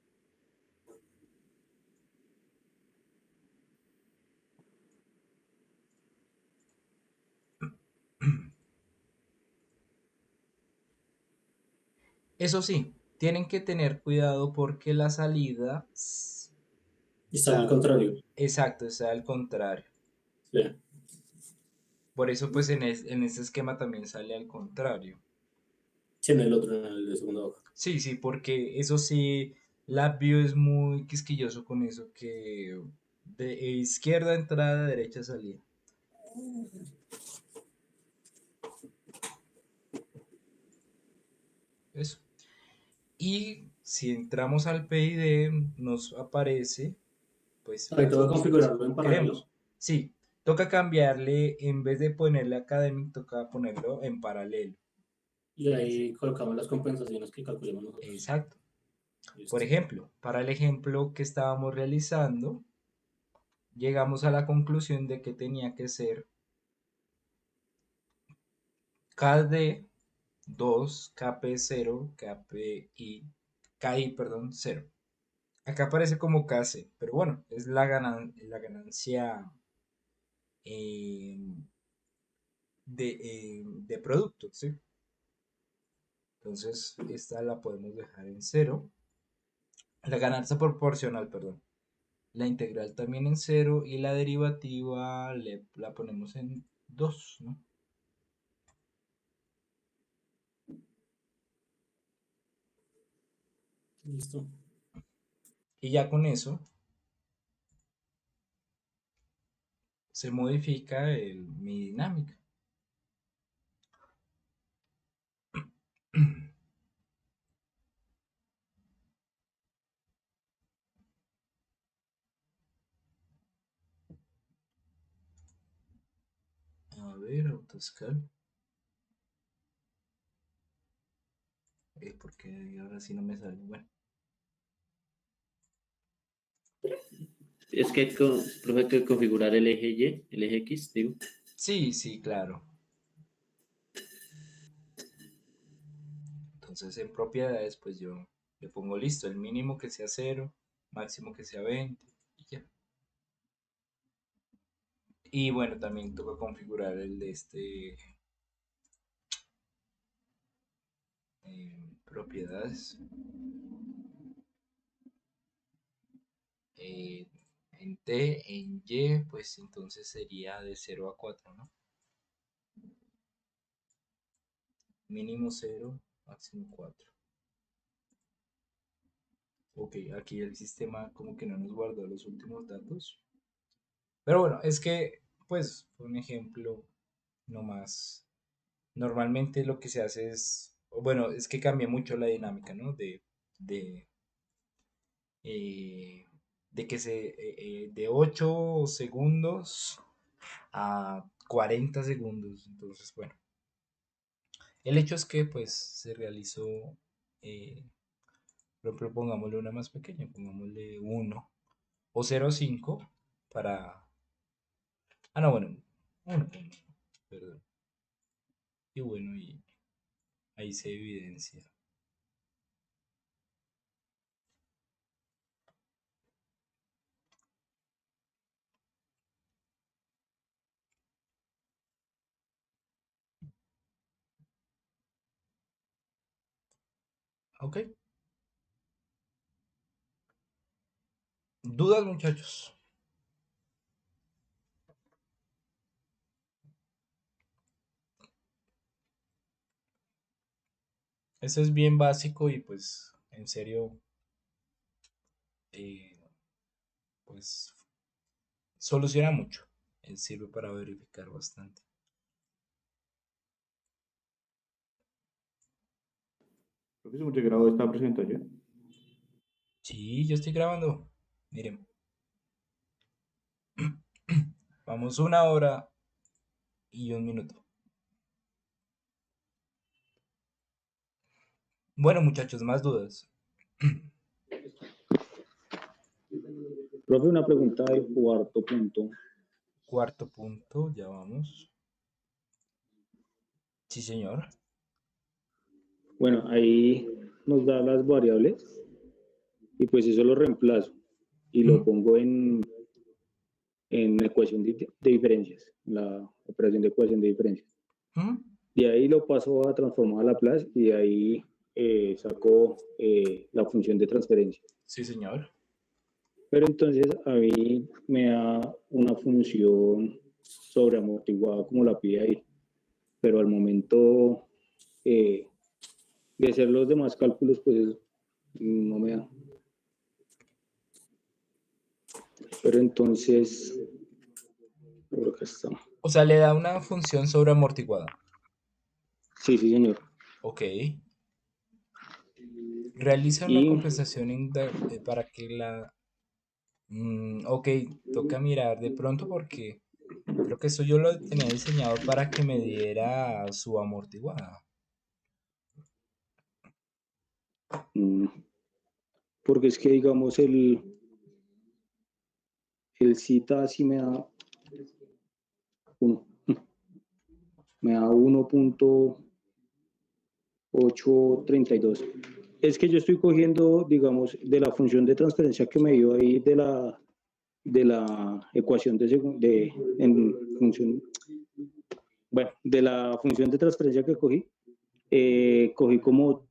Eso sí, tienen que tener cuidado porque la salida, Y o sale al sea, contrario. exacto, está al contrario. Sí, Por eso, pues en este esquema también sale al contrario. sí, en el otro, en el de segunda hoja. Sí, sí, porque eso sí, LabVIEW es muy quisquilloso con eso, que de izquierda entrada, derecha salida. Eso. Y si entramos al PID, nos aparece pues Ahí las tengo que opciones configurarlo como en paralelo. queremos. Sí, toca cambiarle, en vez de ponerle academic, toca ponerlo en paralelo. Y ahí colocamos las compensaciones que calculemos nosotros. Exacto. Por Listo. ejemplo, para el ejemplo que estábamos realizando, llegamos a la conclusión de que tenía que ser KD 2, KP0, KPI, KI, perdón, 0. Acá aparece como KC, pero bueno, es la ganancia eh, de producto, ¿sí? Entonces, esta la podemos dejar en cero. La ganancia proporcional, perdón. La integral también en cero y la derivativa la ponemos en 2, ¿no? Listo. Y ya con eso se modifica mi dinámica. A ver, autoscal. Porque ahora sí no me sale. Bueno, Es que profe, hay que configurar el eje Y, el eje X, digo. sí, sí, claro. Entonces en propiedades, pues yo le pongo listo, el mínimo que sea 0, máximo que sea 20 y ya. Y bueno, también toca configurar el de propiedades. Eh, en T, en Y, pues entonces sería de 0 a 4, ¿no? Mínimo 0, máximo 4. Ok, aquí el sistema como que no nos guardó los últimos datos. Pero bueno, es que, pues, un ejemplo nomás Normalmente lo que se hace es, bueno, es que cambia mucho la dinámica, ¿no? De, eh, de que de 8 segundos a 40 segundos. Entonces, bueno, el hecho es que pues se realizó, eh, por ejemplo, pongámosle una más pequeña, pongámosle 1 o 0,5 para... Ah, no, bueno, 1, perdón. Y bueno, y ahí se evidencia. Ok. ¿Dudas, muchachos? Eso es bien básico y pues en serio, eh, pues soluciona mucho. Sirve para verificar bastante. Profesor, ¿se grabó esta presentación? Sí, yo estoy grabando. Miren, vamos 1 hora y 1 minuto. Bueno, muchachos, más dudas. Profe, una pregunta del cuarto punto. Cuarto punto, ya vamos. Sí, señor. Bueno, ahí nos da las variables y pues eso lo reemplazo y lo pongo en ecuación de diferencias, la operación de ecuación de diferencias. De ahí lo paso a transformar a Laplace y de ahí saco la función de transferencia. Sí, señor. Pero entonces a mí me da una función sobreamortiguada como la pide ahí. Pero al momento de hacer los demás cálculos, pues no me da. Pero entonces, por acá está. O sea, le da una función sobreamortiguada. Sí, sí, señor. Ok. Realiza una Y compensación para que la... ok, toca mirar de pronto porque creo que eso yo lo tenía diseñado para que me diera su amortiguada. porque es que, digamos, el cita sí me da 1. Me da 1.832. Es que yo estoy cogiendo, digamos, de la función de transferencia que me dio ahí de la ecuación en función, bueno, de la función de transferencia que cogí, cogí como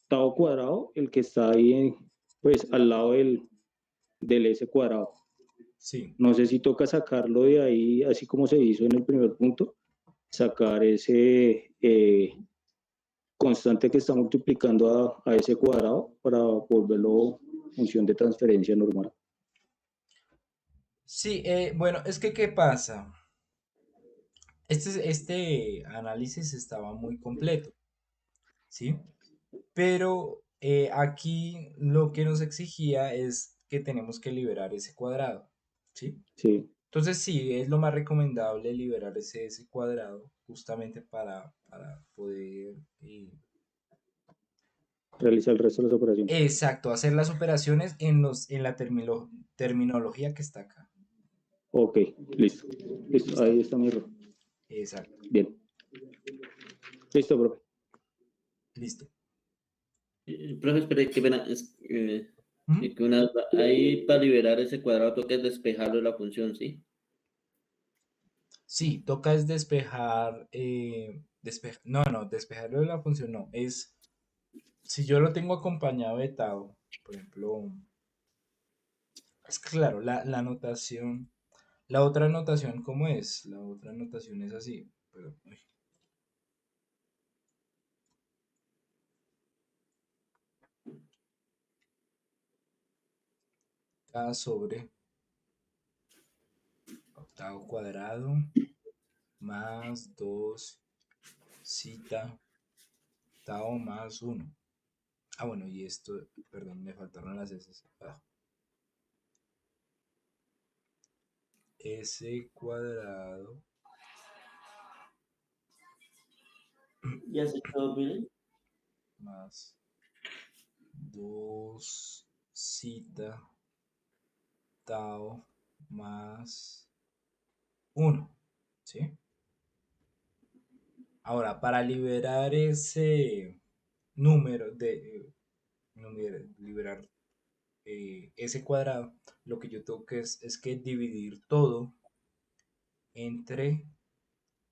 tau cuadrado, el que está ahí, pues, al lado del S cuadrado. Sí. No sé si toca sacarlo de ahí, así como se hizo en el primer punto, sacar ese constante que está multiplicando a ese cuadrado para volverlo función de transferencia normal. Sí, bueno, es que ¿qué pasa? Este análisis estaba muy completo, ¿sí? Pero aquí lo que nos exigía es que tenemos que liberar ese cuadrado, ¿sí? Sí. Entonces sí, es lo más recomendable liberar ese cuadrado justamente para poder... Realizar el resto de las operaciones. exacto, hacer las operaciones en la terminología que está acá. Ok, listo. Listo, ahí está mi error. Exacto. Bien. Listo, profe. Listo. Profe, espere, que pena, ¿Mm? que ahí para liberar ese cuadrado toca despejarlo de la función, ¿sí? Sí, toca es despejar, no, despejarlo de la función no, es, si yo lo tengo acompañado de tau, por ejemplo, es que claro, la notación, la otra notación, ¿cómo es? La otra notación es así, pero, uy, K sobre octavo cuadrado más 2 zeta tau más 1. Ah, bueno, y esto, perdón, me faltaron las S. S cuadrado ¿Ya se quedó bien? más 2 zeta tau más 1. ¿Sí? Ahora, para liberar ese número liberar ese cuadrado, lo que yo tengo que es que dividir todo entre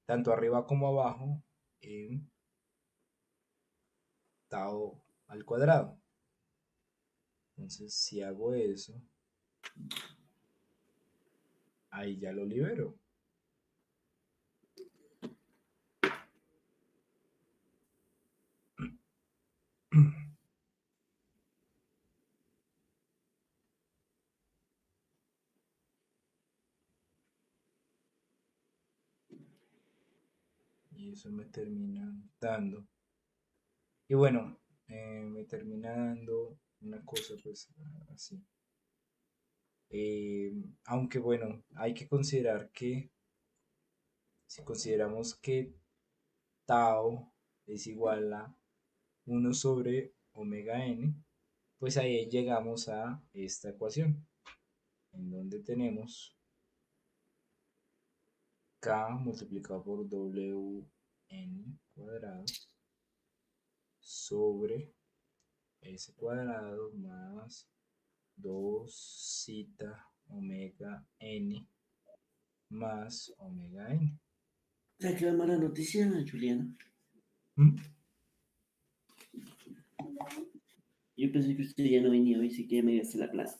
tanto arriba como abajo en tau al cuadrado. Entonces, si hago eso, ahí ya lo libero. Y eso me termina dando. Y bueno, me termina dando una cosa pues así. Aunque bueno, hay que considerar que si consideramos que tau es igual a 1 sobre omega n, pues ahí llegamos a esta ecuación, en donde tenemos k multiplicado por w n cuadrado sobre s cuadrado más 2 zeta omega n más omega n. ¿Sabes qué la mala noticia, Juliana? ¿Mm? Yo pensé que usted ya no venía hoy, sí que ya me iba a hacer la clase.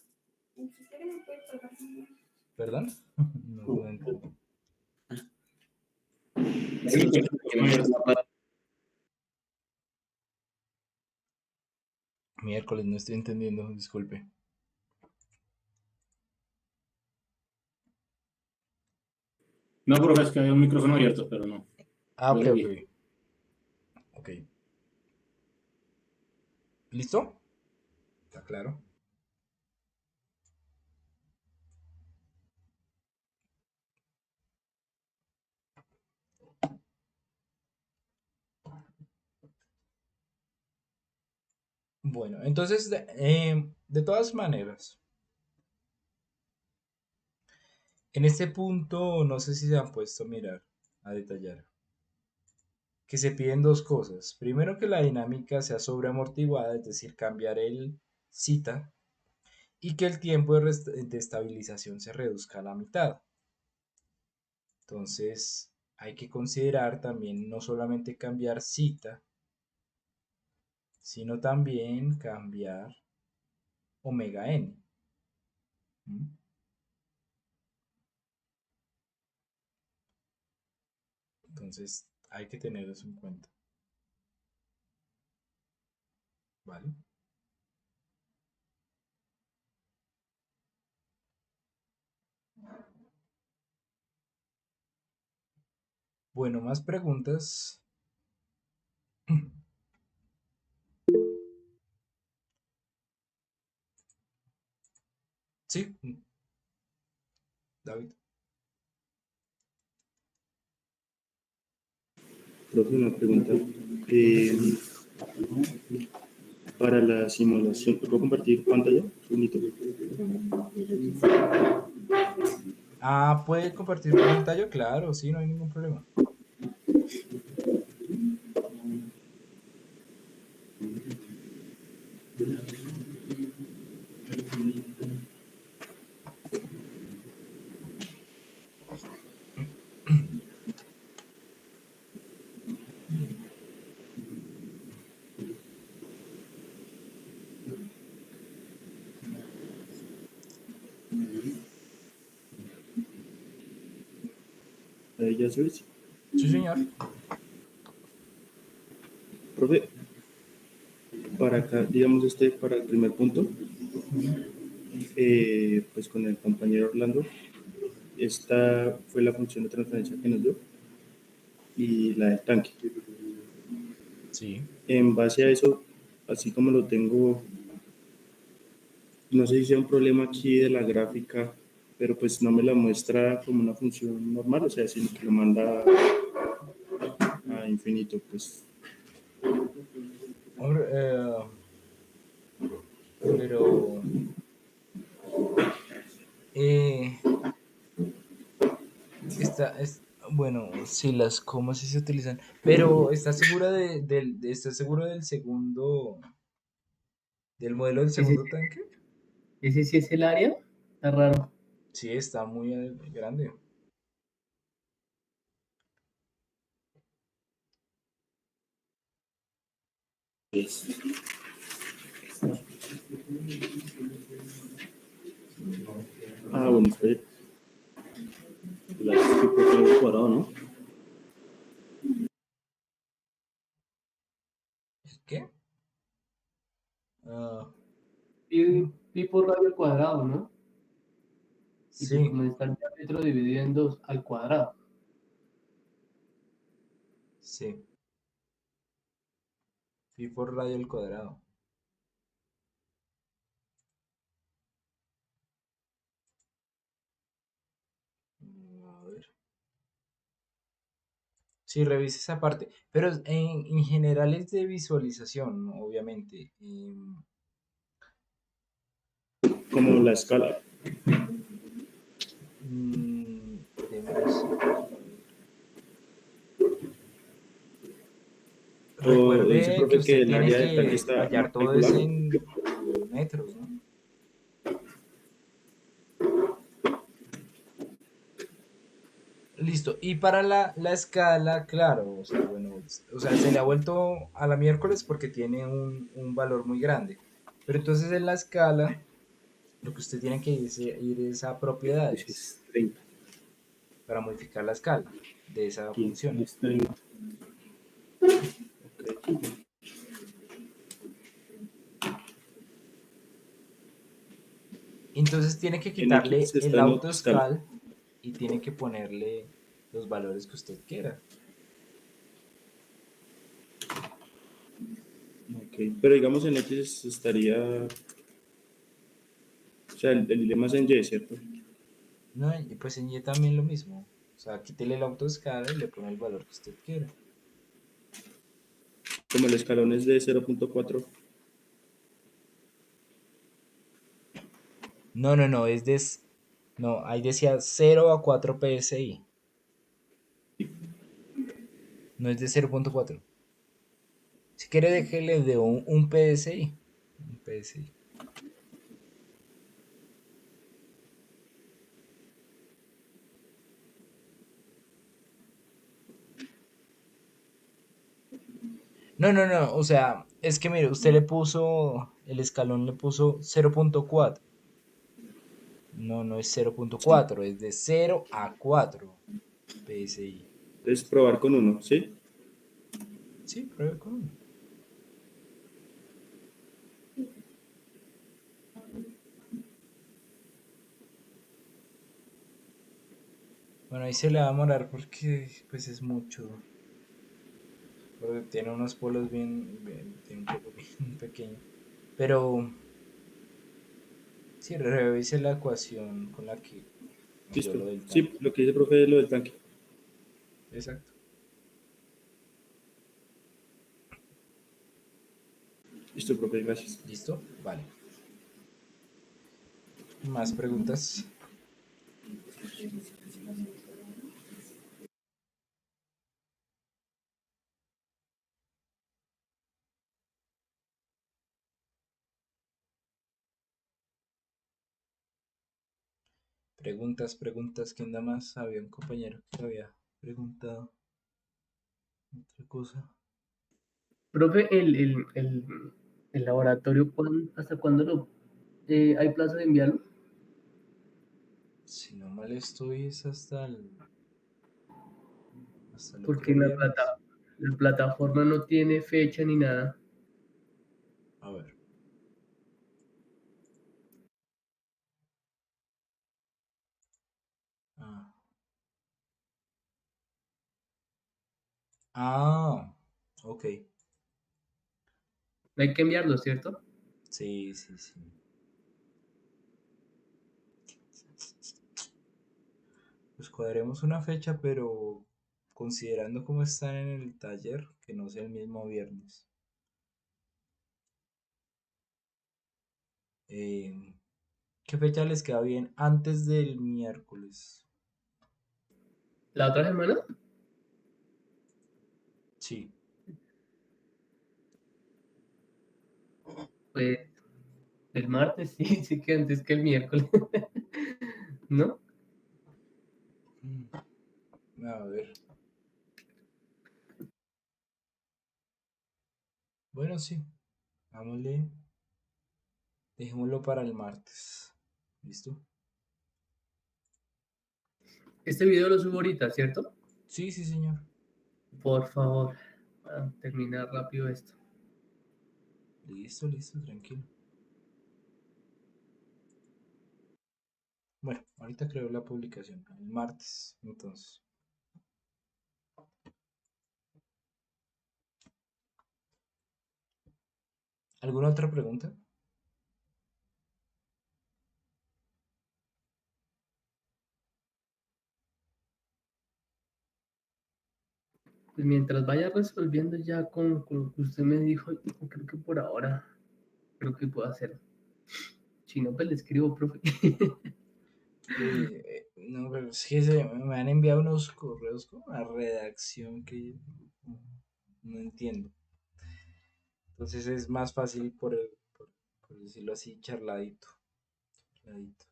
¿Perdón? No entiendo. Sí, Miércoles, no estoy entendiendo, disculpe. No, profe, es que había un micrófono abierto, pero no. Ah, Yo ok, le ok. dije. Ok. ¿Listo? ¿Está claro? Bueno, entonces, de todas maneras, en este punto, no sé si se han puesto a mirar, a detallar, que se piden dos cosas. Primero, que la dinámica sea sobreamortiguada, es decir, cambiar el zeta, y que el tiempo de estabilización se reduzca a la mitad. Entonces, hay que considerar también no solamente cambiar zeta, sino también cambiar omega n. ¿Mm? Entonces, hay que tener eso en cuenta. ¿Vale? Bueno, más preguntas. Sí, David. Profe, una pregunta. Para la simulación, ¿puedo compartir pantalla? Un segundito. Ah, ¿puede compartir pantalla? Claro, sí, no hay ningún problema. Ahí ya se ve. Sí, señor. Profe, para acá, digamos para el primer punto, pues con el compañero Orlando, esta fue la función de transferencia que nos dio. y la del tanque. Sí. En base a eso, así como lo tengo, no sé si sea un problema aquí de la gráfica, pero pues no me la muestra como una función normal, o sea, sino que lo manda a infinito, pues. Hombre, pero eh, bueno, sí, las comas sí se utilizan, pero ¿estás segura estás seguro del segundo, del modelo del Ese, segundo tanque? ese sí es el área. Está raro. Sí, está muy grande. Ah, bueno, espere. La tipo triángulo cuadrado, ¿no? ¿Qué? Ah, Pi por radio al cuadrado, ¿no? Y pues sí, como está el diámetro dividido en 2 al cuadrado. sí. Pi por radio al cuadrado. A ver. Sí, revisa esa parte. Pero en general es de visualización, ¿no? Obviamente. Como la escala. Démonos. A ver. O dice, Recuerde que profe, que usted el tiene área del tanque que está hallar mal todo eso calculado. en metros, ¿no? Listo. Y para la escala, claro, o sea, bueno, o sea, se le ha vuelto a la miércoles porque tiene un valor muy grande. Pero entonces en la escala, lo que usted tiene que ir es a Dice, propiedades es 30. para modificar la escala de esa Aquí función. es 30. Ok. Entonces tiene que En X quitarle el está en otra escala. autoscal y tiene que ponerle los valores que usted quiera. Ok. Pero digamos en X estaría. O sea, el dilema es en Y, ¿cierto? No, y pues en Y también lo mismo. O sea, quítele el autoescala y le pone el valor que usted quiera. Como el escalón es de 0.4. No, no, no, no, ahí decía 0 a 4 PSI. No es de 0.4. Si quiere, déjele de un PSI. Un PSI. No, no, no, o sea, es que mire, usted le puso, el escalón le puso 0.4. No, no es cero punto Sí. cuatro, es de 0 a 4 PSI. Entonces probar con uno, ¿sí? Sí, pruebe con uno. Bueno, ahí se le va a demorar porque pues es mucho. Porque tiene unos polos tiene un polo bien pequeño. Pero sí, revise la ecuación con la que midió Listo. lo del Sí, tanque. lo que dice el profe es lo del tanque. Exacto. Listo, profe, gracias. ¿Listo? Vale. ¿Más preguntas? Preguntas. ¿Quién da más? Había un compañero que había preguntado otra cosa. Profe, el laboratorio, ¿hasta cuándo hay plazo de enviarlo? Si no mal estoy, es hasta el Porque otro viernes. la plataforma no tiene fecha ni nada. A ver. Ah, Ah, ok. No hay que enviarlo, ¿cierto? Sí, sí, sí. Pues cuadremos una fecha, pero considerando cómo están en el taller, que no sea el mismo viernes. Eh, ¿Qué fecha les queda bien antes del miércoles? ¿La otra semana? Sí. Pues el martes, sí, sí que antes que el miércoles. ¿No? A ver. Bueno, sí. Hagámosle. Dejémoslo para el martes. ¿Listo? Este video lo subo ahorita, ¿cierto? Sí, sí, señor. Por favor, para terminar rápido esto. Listo, listo, tranquilo. Bueno, ahorita creo la publicación. El martes, entonces. ¿Alguna otra pregunta? Pues mientras vaya resolviendo ya con lo que usted me dijo, creo que por ahora, creo que puedo hacer. Si no, pues le escribo, profe. No, pero es que me han enviado unos correos con una redacción que no entiendo. Entonces es más fácil por decirlo así, charladito. Charladito.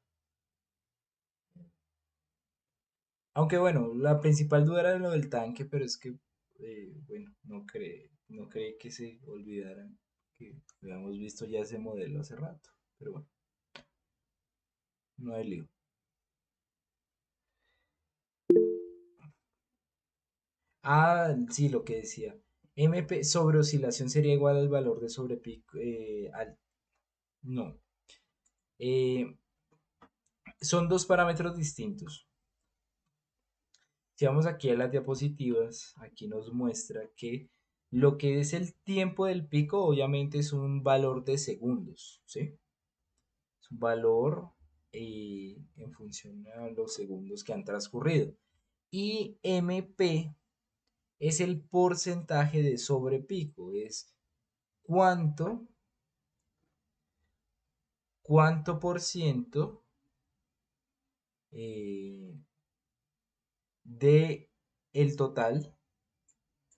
Aunque bueno, la principal duda era lo del tanque, pero es que, bueno, no creí que se olvidaran que habíamos visto ya ese modelo hace rato. Pero bueno, no hay lío. Ah, sí, lo que decía. MP sobre oscilación sería igual al valor de sobrepico. No. Eh, Son dos parámetros distintos. Si vamos aquí a las diapositivas, aquí nos muestra que lo que es el tiempo del pico obviamente es un valor de segundos, ¿sí? Es un valor en función a los segundos que han transcurrido. Y MP es el porcentaje de sobrepico, es cuánto, cuánto por ciento eh, de el total,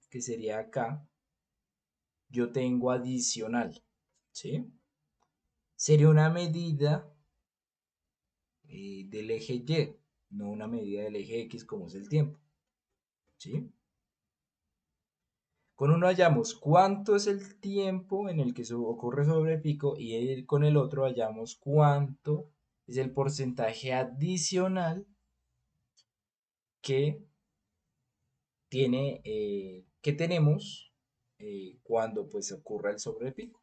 que sería acá, yo tengo adicional, ¿sí? Sería una medida del eje Y, no una medida del eje X como es el tiempo, ¿sí? Con uno hallamos cuánto es el tiempo en el que ocurre sobrepico y con el otro hallamos cuánto es el porcentaje adicional que que tenemos cuando pues ocurra el sobrepico.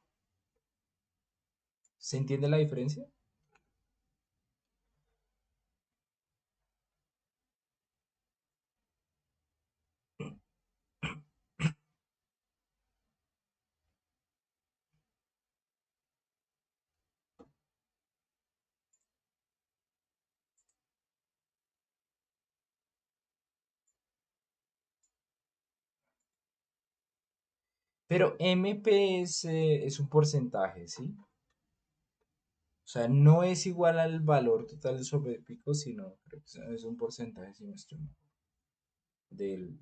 ¿Se entiende la diferencia? Pero MP es un porcentaje, ¿sí? O sea, no es igual al valor total del sobrepico, sino creo que es un porcentaje, si no estoy mal, del,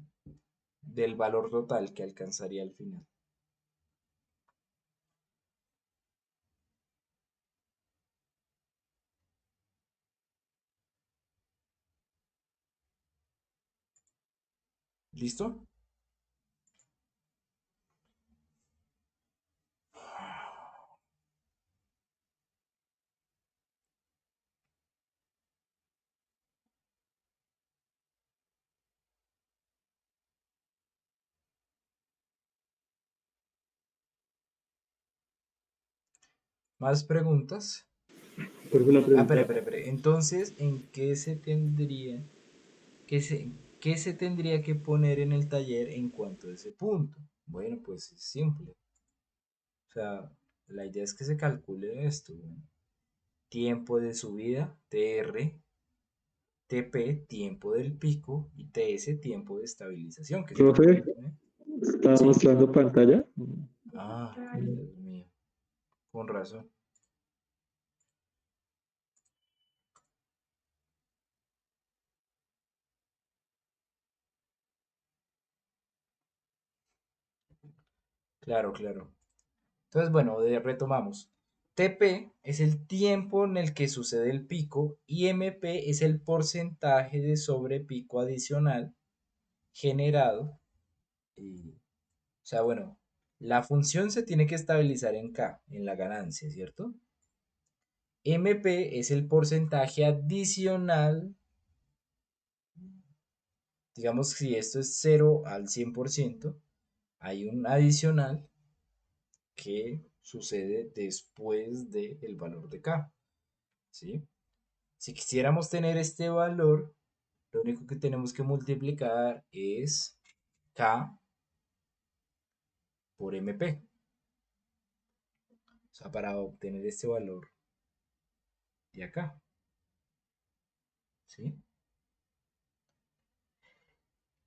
del valor total que alcanzaría al final. ¿Listo? ¿Más preguntas? Por una Ah, pregunta. espere. Entonces, ¿en qué se tendría, qué ¿qué se tendría que poner en el taller en cuanto a ese punto? Bueno, pues es simple. O sea, la idea es que se calcule esto. Bueno, tiempo de subida, TR, TP, tiempo del pico, y TS, tiempo de estabilización, que se Profe, calcule. ¿está Sí. mostrando pantalla? Ah, Dios mío. Con razón. Claro, claro. Entonces, bueno, retomamos. TP es el tiempo en el que sucede el pico y MP es el porcentaje de sobrepico adicional generado. O sea, bueno, la función se tiene que estabilizar en K, en la ganancia, ¿cierto? MP es el porcentaje adicional. Digamos que si esto es 0 al 100%, hay un adicional que sucede después del valor de K, ¿sí? Si quisiéramos tener este valor, lo único que tenemos que multiplicar es K por MP. O sea, para obtener este valor de acá, ¿sí?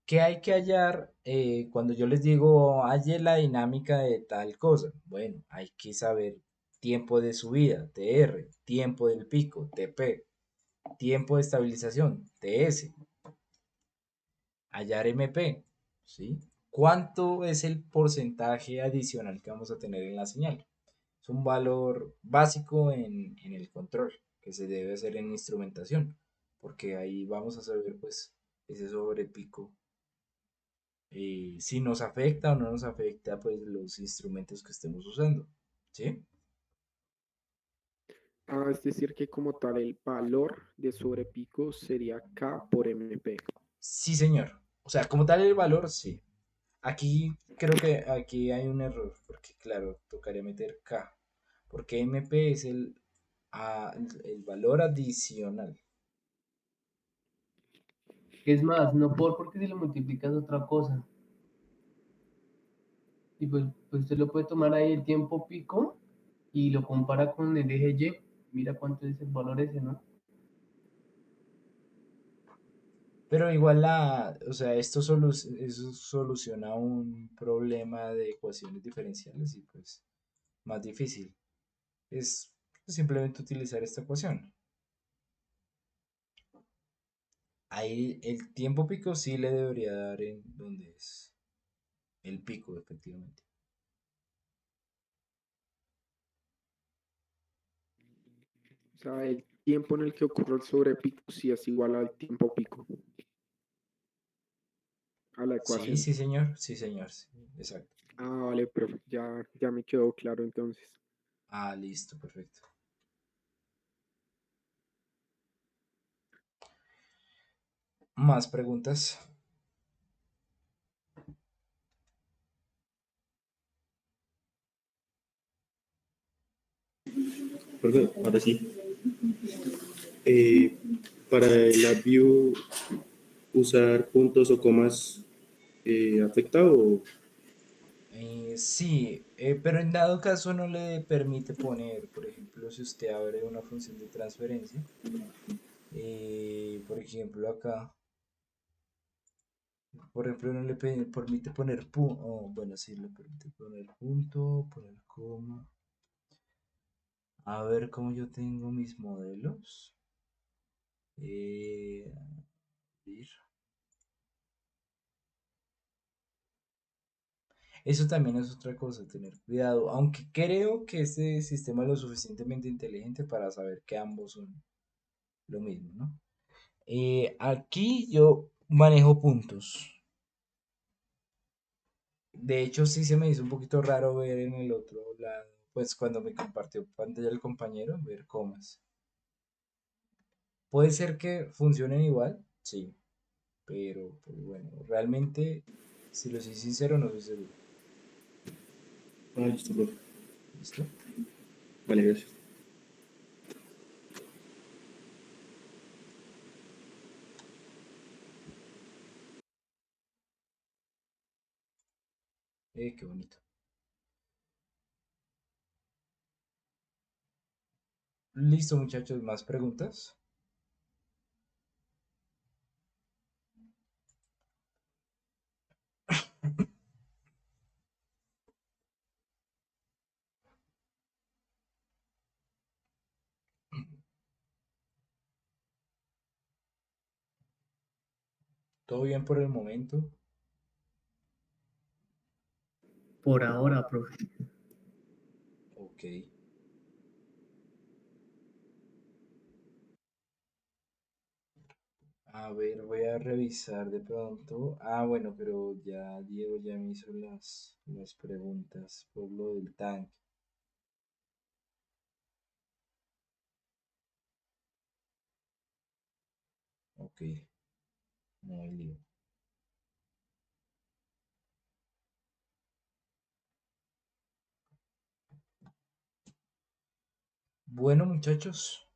¿Qué hay que hallar cuando yo les digo halle la dinámica de tal cosa? Bueno, hay que saber tiempo de subida, TR, tiempo del pico, TP, tiempo de estabilización, TS, hallar MP, ¿sí? ¿Cuánto es el porcentaje adicional que vamos a tener en la señal? Es un valor básico en el control que se debe hacer en instrumentación, porque ahí vamos a saber pues ese sobrepico, si nos afecta o no nos afecta pues los instrumentos que estemos usando, ¿sí? Ah, es decir, que como tal el valor de sobrepico sería K por MP. Sí, señor. O sea, como tal el valor, sí. Aquí creo que aquí hay un error, porque claro, tocaría meter K, porque MP es el valor adicional. Es más, no porque si lo multiplicas otra cosa. Y pues usted lo puede tomar ahí el tiempo pico y lo compara con el eje Y. Mira cuánto es el valor ese, ¿no? Pero igual o sea, eso soluciona un problema de ecuaciones diferenciales y pues más difícil. Es simplemente utilizar esta ecuación. Ahí el tiempo pico sí le debería dar en donde es el pico, efectivamente. O sea, el tiempo en el que ocurre el sobrepico sí es igual al tiempo pico, a la Sí, ecuación. sí, señor. Sí, señor. Sí, exacto. Ah, vale, profe, ya me quedó claro entonces. Ah, listo, perfecto. ¿Más preguntas? Profe, ahora sí. Eh, para el LabVIEW, usar puntos o comas afecta o Sí, pero en dado caso no le permite poner, por ejemplo, si usted abre una función de transferencia, por ejemplo acá, por ejemplo no le permite poner punto, bueno, sí le permite poner punto, poner coma. A ver cómo yo tengo mis modelos. Abrir. Eso también es otra cosa, tener cuidado, aunque creo que este sistema es lo suficientemente inteligente para saber que ambos son lo mismo, ¿no? Aquí yo manejo puntos. De hecho, sí se me hizo un poquito raro ver en el otro lado, pues cuando me compartió pantalla el compañero, ver comas. Puede ser que funcionen igual, sí, pero pues, bueno, realmente, si lo soy sincero, no soy seguro. ah, listo, profe. ¿Listo? Vale, gracias. Qué bonito. Listo, muchachos, ¿más preguntas? ¿Todo bien por el momento? Por ahora, profe. Ok. A ver, voy a revisar de pronto. Ah, bueno, pero ya Diego ya me hizo las preguntas por lo del tanque. Ok, no hay lío. Bueno, muchachos,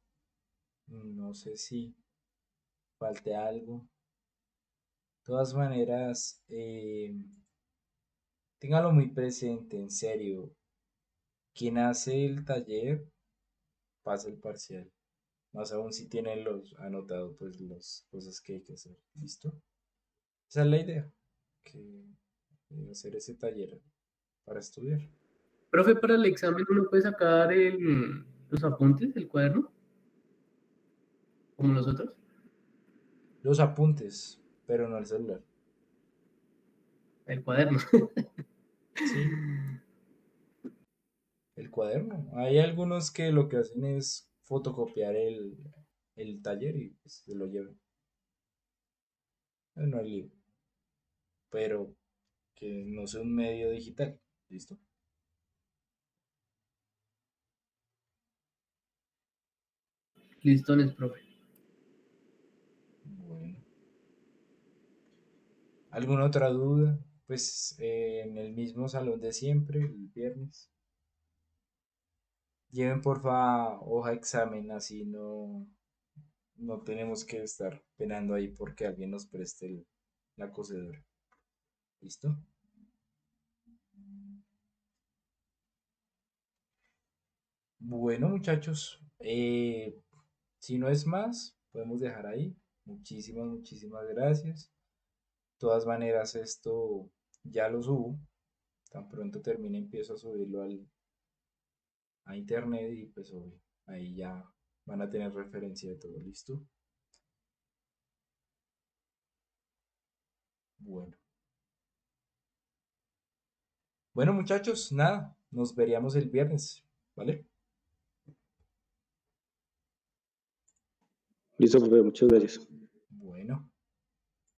no sé si falte algo. De todas maneras, téngalo muy presente, en serio. Quien hace el taller pasa el parcial. Más aún si tienen los anotado, pues las cosas que hay que hacer. ¿Listo? Esa es la idea, que hacer ese taller para estudiar. Profe, para el examen uno puede sacar los apuntes, el cuaderno, como nosotros. Los apuntes, pero no el celular. El cuaderno. Sí, el cuaderno. Hay algunos que lo que hacen es fotocopiar el taller y pues, se lo llevan. No hay lío, pero que no sea un medio digital. ¿Listo? Listones, profe. Bueno. ¿Alguna otra duda? Pues en el mismo salón de siempre, el viernes. Lleven porfa hoja de examen, así no tenemos que estar penando ahí porque alguien nos preste la cocedora. ¿Listo? Bueno, muchachos, si no es más, podemos dejar ahí. Muchísimas gracias. De todas maneras, esto ya lo subo. Tan pronto termine, empiezo a subirlo a internet y pues obvio, ahí ya van a tener referencia de todo. ¿Listo? Bueno. Bueno, muchachos, nada, nos veríamos el viernes, ¿vale? Listo, profe, muchas gracias.